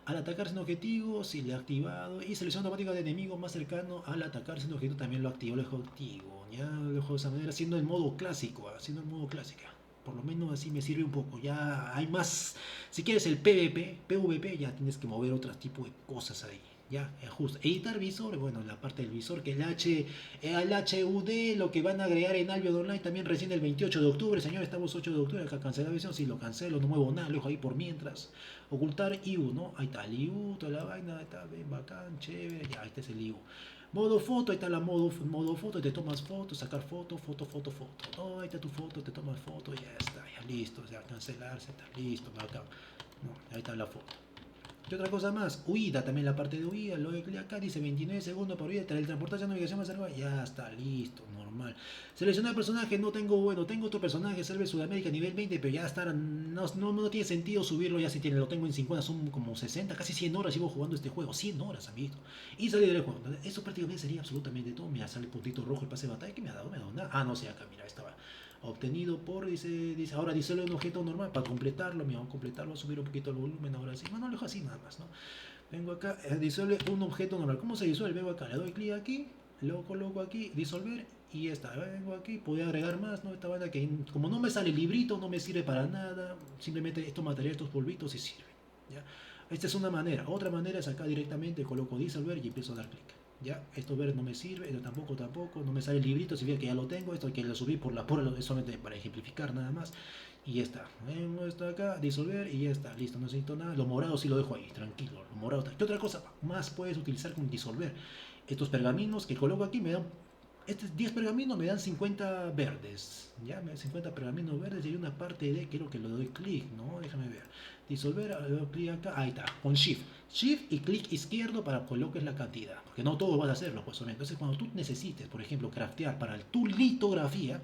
Al atacar sin objetivo, sí le he activado. Y selección automática de enemigo más cercano al atacar sin objetivo también lo activo, lo dejo activo. Ya lo dejo de esa manera, haciendo el modo clásico, haciendo el modo clásica. Por lo menos así me sirve un poco. Ya hay más. Si quieres el PvP, ya tienes que mover otro tipo de cosas ahí. Ya, ajusta. Editar visor, bueno, la parte del visor, que el HUD, lo que van a agregar en Albion Online también recién el 28 de octubre. Señor, estamos 8 de octubre, acá cancelar visión. Si lo cancelo, no muevo nada, lo dejo ahí por mientras. Ocultar IU, ¿no? Ahí está el IU, toda la vaina, ahí está bien bacán, chévere. Ya, este es el IU. Modo foto, ahí está la modo foto, te tomas foto, sacar foto. Oh, ahí está tu foto, te tomas foto, ya está, ya listo, ya cancelarse, está listo, bacán. No, ahí está la foto. ¿Qué otra cosa más? Huida, también la parte de huida, lo de acá dice 29 segundos por huida, teletransportación, navegación más cerca, ya está, listo, normal. Seleccionar personaje, no tengo, bueno, tengo otro personaje, Selve Sudamérica, nivel 20, pero ya está, no tiene sentido subirlo, ya si tiene, lo tengo en 50, son como 60, casi 100 horas llevo jugando este juego, 100 horas, amiguito. Y salir del juego, eso prácticamente sería absolutamente todo, mira, sale el puntito rojo, el pase de batalla, ¿qué me ha dado? Me ha dado nada. Ah, no sé, acá, mira, estaba obtenido por, dice, ahora disuelve un objeto normal para completarlo, mira, vamos a completarlo, a subir un poquito el volumen, ahora sí, bueno, lo dejo así nada más, ¿no? Vengo acá, disuelve un objeto normal, ¿cómo se disuelve? Vengo acá, le doy clic aquí, lo coloco aquí, disolver, y ya está, vengo aquí, puedo agregar más, ¿no? Esta banda que como no me sale el librito, no me sirve para nada, simplemente estos materiales, estos polvitos y sirven, ¿ya? Esta es una manera, otra manera es acá directamente, coloco disolver y empiezo a dar clic. Ya, esto ver no me sirve, esto tampoco, no me sale el librito, si bien que ya lo tengo, esto que lo subí por es solamente para ejemplificar nada más, y ya está, esto acá, disolver y ya está, listo, no necesito nada, lo morado sí lo dejo ahí, tranquilo, lo morado, ¿qué otra cosa más puedes utilizar con disolver? Estos pergaminos que coloco aquí me dan, estos 10 pergaminos me dan 50 verdes, ya, 50 pergaminos verdes y hay una parte de, quiero que lo doy clic, ¿no? Déjame ver, disolver, le doy clic acá, ahí está, con Shift y clic izquierdo para coloques la cantidad, porque no todo vas a hacerlo, pues. Entonces, cuando tú necesites, por ejemplo, craftear para tu litografía,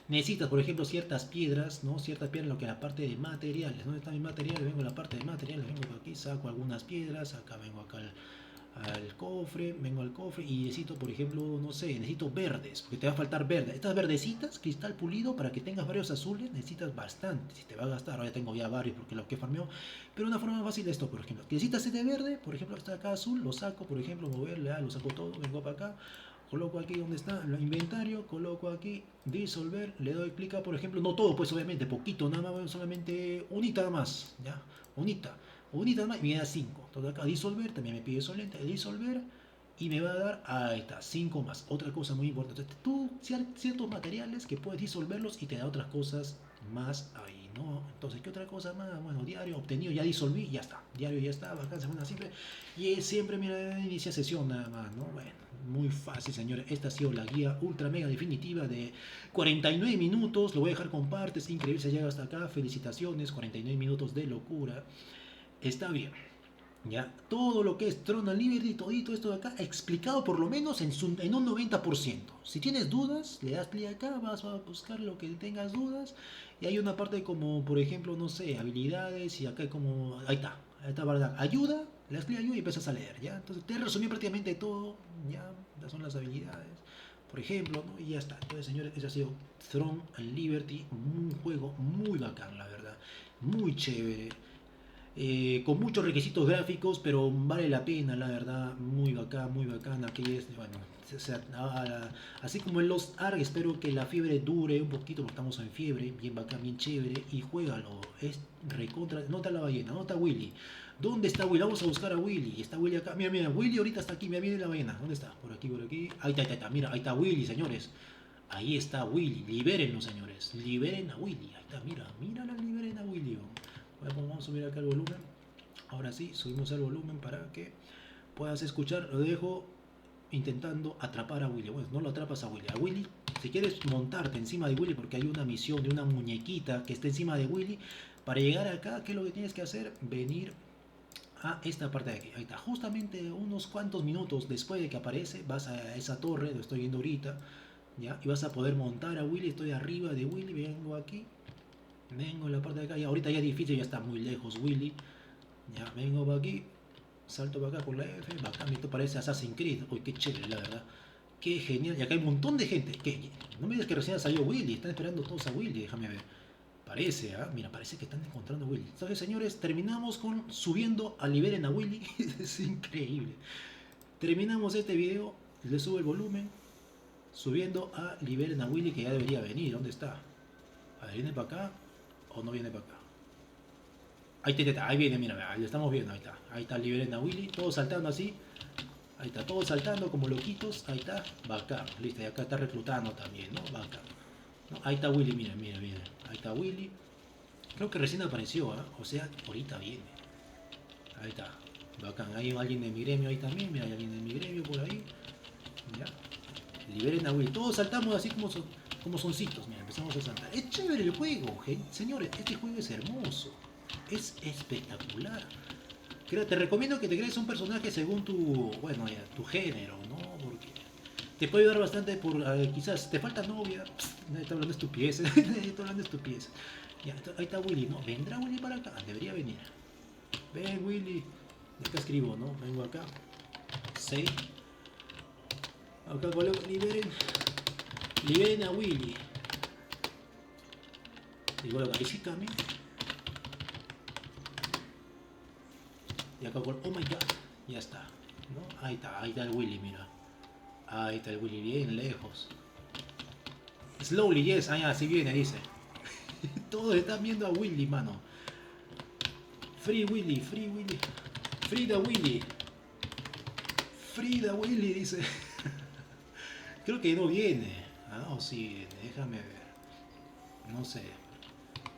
necesitas, por ejemplo, ciertas piedras, ¿no? Ciertas piedras, lo que es la parte de materiales. ¿Dónde está mi material? Vengo a la parte de materiales, vengo aquí, saco algunas piedras, acá vengo acá al cofre, vengo al cofre y necesito, por ejemplo, no sé, necesito verdes, porque te va a faltar verde. Estas verdecitas, cristal pulido, para que tengas varios azules, necesitas bastante. Si te va a gastar, ahora ya tengo ya varios porque lo que farmeo. Pero una forma fácil es esto, por ejemplo. Que necesitas este verde, por ejemplo, está acá azul, lo saco, por ejemplo, moverle, lo saco todo, vengo para acá. Coloco aquí donde está el inventario, coloco aquí disolver, le doy clic a, por ejemplo, no todo, pues obviamente, poquito, nada más, solamente unita más, ¿ya? Unita, unita más y me da 5. Entonces acá disolver, también me pide solente, disolver y me va a dar, ahí está, 5 más. Otra cosa muy importante, tú ciertos materiales que puedes disolverlos y te da otras cosas más ahí, ¿no? Entonces, ¿qué otra cosa más? Bueno, diario obtenido, ya disolví, ya está. Diario ya está, vacancia, una simple. Y es siempre, mira, inicia sesión nada más, ¿no? Bueno, muy fácil, señores. Esta ha sido la guía ultra mega definitiva de 49 minutos. Lo voy a dejar con partes. Increíble, se llega hasta acá. Felicitaciones, 49 minutos de locura. Está bien. Ya, todo lo que es Throne and Liberty, todito esto de acá, explicado por lo menos en un 90%. Si tienes dudas, le das clic acá, vas a buscar lo que tengas dudas. Y hay una parte como, por ejemplo, no sé, habilidades, y acá hay como, ahí está, ¿verdad? Ayuda, le das clic ayuda y empiezas a leer, ¿ya? Entonces te resumí prácticamente todo, ¿ya? Estas son las habilidades, por ejemplo, ¿no? Y ya está. Entonces, señores, ese ha sido Throne and Liberty, un juego muy bacán, la verdad, muy chévere. Con muchos requisitos gráficos, pero vale la pena, la verdad, muy bacán, muy bacán. Aquí es, bueno, así como en los ARG, espero que la fiebre dure un poquito, porque estamos en fiebre, bien bacán, bien chévere, y juégalo, es recontra, nota la ballena, nota Willy. ¿Dónde está Willy? Vamos a buscar a Willy. Está Willy acá. Mira, mira, Willy ahorita está aquí. Mira, viene la ballena. ¿Dónde está? Por aquí, por aquí. Ahí está, ahí está. Mira, ahí está Willy, señores. Ahí está Willy. Libérenlo, señores. Liberen a Willy. Ahí está, mira. Mira, liberen a Willy. Vamos a subir acá el volumen. Ahora sí, subimos el volumen para que puedas escuchar. Lo dejo intentando atrapar a Willy. Bueno, no lo atrapas a Willy. A Willy, si quieres montarte encima de Willy, porque hay una misión de una muñequita que está encima de Willy, para llegar acá, ¿qué es lo que tienes que hacer? Venir a esta parte de aquí. Ahí está. Justamente unos cuantos minutos después de que aparece, vas a esa torre, lo estoy viendo ahorita, ¿ya? Y vas a poder montar a Willy. Estoy arriba de Willy, vengo aquí. Vengo en la parte de acá, y ahorita ya es difícil, ya está muy lejos Willy. Ya, vengo para aquí, salto para acá con la F, bacán, esto parece Assassin's Creed. Uy, qué chévere, la verdad. Qué genial, y acá hay un montón de gente. No me digas que recién salió Willy, están esperando todos a Willy, déjame ver. Parece, mira, parece que están encontrando a Willy. Entonces, señores, terminamos con subiendo a Liberen a Willy. Es increíble. Terminamos este video, le subo el volumen, subiendo a Liberen a Willy, que ya debería venir. ¿Dónde está? A ver, ¿viene para acá o no viene para acá? Ahí viene, mira, ahí lo estamos viendo, ahí está Liberen a Willy, todos saltando así, ahí está, todos saltando como loquitos, ahí está, bacán, listo, y acá está reclutando también, ¿no? Bacán. ¿No? Ahí está Willy, mira, ahí está Willy, creo que recién apareció, o sea, ahorita viene, ahí está, bacán, hay alguien de mi gremio ahí también, mira, hay alguien de mi gremio por ahí, ya, Liberen a Willy, todos saltamos así como soncitos, mira, empezamos a saltar, es chévere el juego, señores, este juego es hermoso. Es espectacular. Te recomiendo que te crees un personaje según tu, bueno, ya, tu género, ¿no? Porque te puede ayudar bastante por, quizás te falta novia, nadie está hablando de estupidez, nadie está hablando de estupidez. Ya, ahí está Willy, ¿no? ¿Vendrá Willy para acá? Debería venir. Ven, Willy. Acá escribo, ¿no? Vengo acá. 6. Acá coloco, liberen a Willy. Digo, ahí sí cambia. Y acá con, oh my god, ya está, ¿no? Ahí está el Willy, mira. Ahí está el Willy, bien lejos. Slowly, yes, así viene, dice. Todos están viendo a Willy, mano. Free Willy, free Willy. Frida Willy. Frida Willy, dice. Creo que no viene. O sí viene, déjame ver. No sé.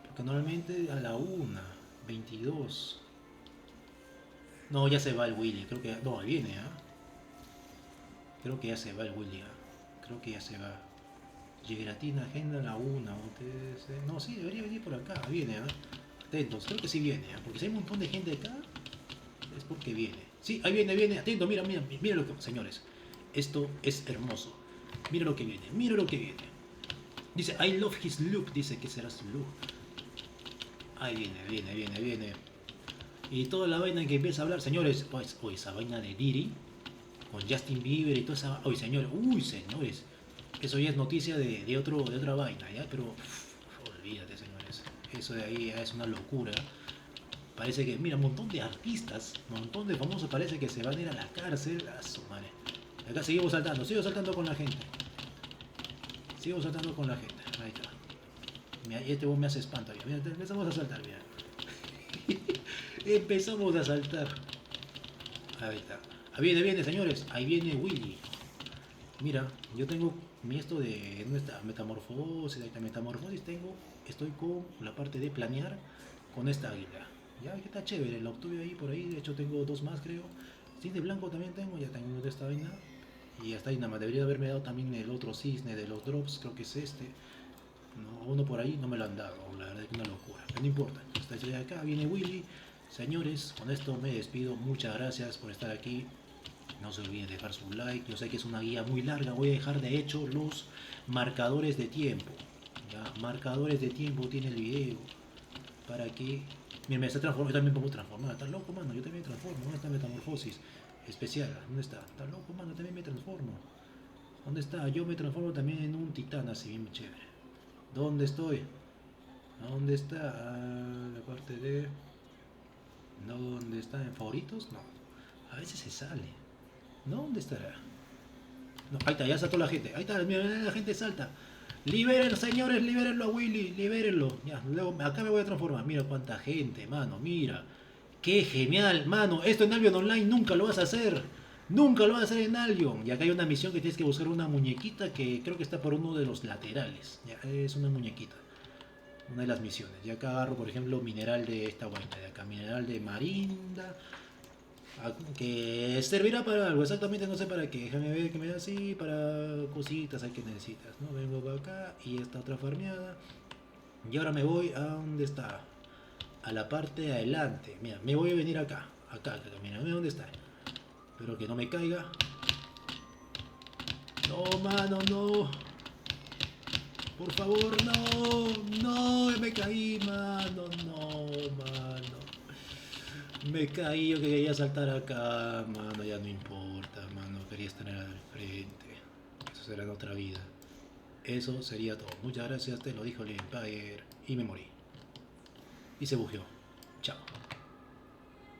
Porque normalmente a la 1:22. No, ya se va el Willy, creo que... No, ahí viene, Creo que ya se va el Willy, Creo que ya se va. Llegratina, agenda a la 1, no, sí, debería venir por acá, viene, Atentos, creo que sí viene, porque si hay un montón de gente acá, es porque viene. Sí, ahí viene, atento, mira lo que... Señores, esto es hermoso. Mira lo que viene. Dice, I love his look, dice que será su look. Ahí viene. Y toda la vaina en que empieza a hablar, señores, pues, oye, esa vaina de Diddy, con Justin Bieber y toda esa... Oye, señores, uy, señores, eso ya es noticia de otra vaina, ¿ya? Pero, olvídate, señores, eso de ahí ya es una locura. Parece que, mira, un montón de artistas, un montón de famosos parece que se van a ir a la cárcel, a su madre. Acá seguimos saltando, sigo saltando con la gente. Sigo saltando con la gente. Ahí está. Mira, y este vos me hace espanto. Mira, empezamos a saltar, mira. Empezamos a saltar. Ahí está. Ahí viene, viene, señores. Ahí viene Willy. Mira, yo tengo mi esto de nuestra metamorfosis, de metamorfosis tengo, estoy con la parte de planear con esta águila. Ya que está chévere, la obtuve ahí por ahí, de hecho tengo dos más creo. Cisne blanco también tengo, ya tengo de esta vaina. Y hasta ahí nada más, debería haberme dado también el otro cisne de los drops, creo que es este. No, uno por ahí no me lo han dado, la verdad es que una locura. Pero no importa, estoy de acá, viene Willy. Señores, con esto me despido, muchas gracias por estar aquí. No se olviden de dejar su like. Yo sé que es una guía muy larga. Voy a dejar de hecho los marcadores de tiempo. ¿Ya? Marcadores de tiempo tiene el video. Para que... Miren, me está transformando. Yo también puedo transformar. ¿Estás loco, mano? Yo también me transformo. ¿Dónde está metamorfosis especial? ¿Dónde está? ¿Estás loco, mano? Yo también me transformo. ¿Dónde está? Yo me transformo también en un titán así bien chévere. ¿Dónde estoy? ¿Dónde está? La parte de... ¿Dónde está? ¿En favoritos? No. A veces se sale. ¿No? ¿Dónde estará? No, ahí está, ya saltó la gente. Ahí está, mira, la gente salta. Liberen, señores, libérenlo a Willy, libérenlo. Ya, luego acá me voy a transformar. Mira cuánta gente, mano, mira. Qué genial, mano. Esto en Albion Online nunca lo vas a hacer. Nunca lo vas a hacer en Albion. Y acá hay una misión que tienes que buscar una muñequita que creo que está por uno de los laterales. Ya, es una muñequita. Una de las misiones. Y acá agarro, por ejemplo, mineral de esta vaina de acá. Mineral de Marinda. Que servirá para algo, exactamente no sé para qué. Déjame ver que me da así, para cositas hay que necesitas, ¿no? Vengo para acá y esta otra farmeada. Y ahora me voy a donde está. A la parte de adelante. Mira, me voy a venir acá. Acá, acá, mira, mira dónde está. Pero que no me caiga. No, mano, no. Por favor, no. No, me caí, mano. No, mano. Me caí, yo que quería saltar acá, mano, ya no importa, mano, quería estar al frente. Eso será en otra vida. Eso sería todo. Muchas gracias, te lo dijo el Empire y me morí. Y se bugueó.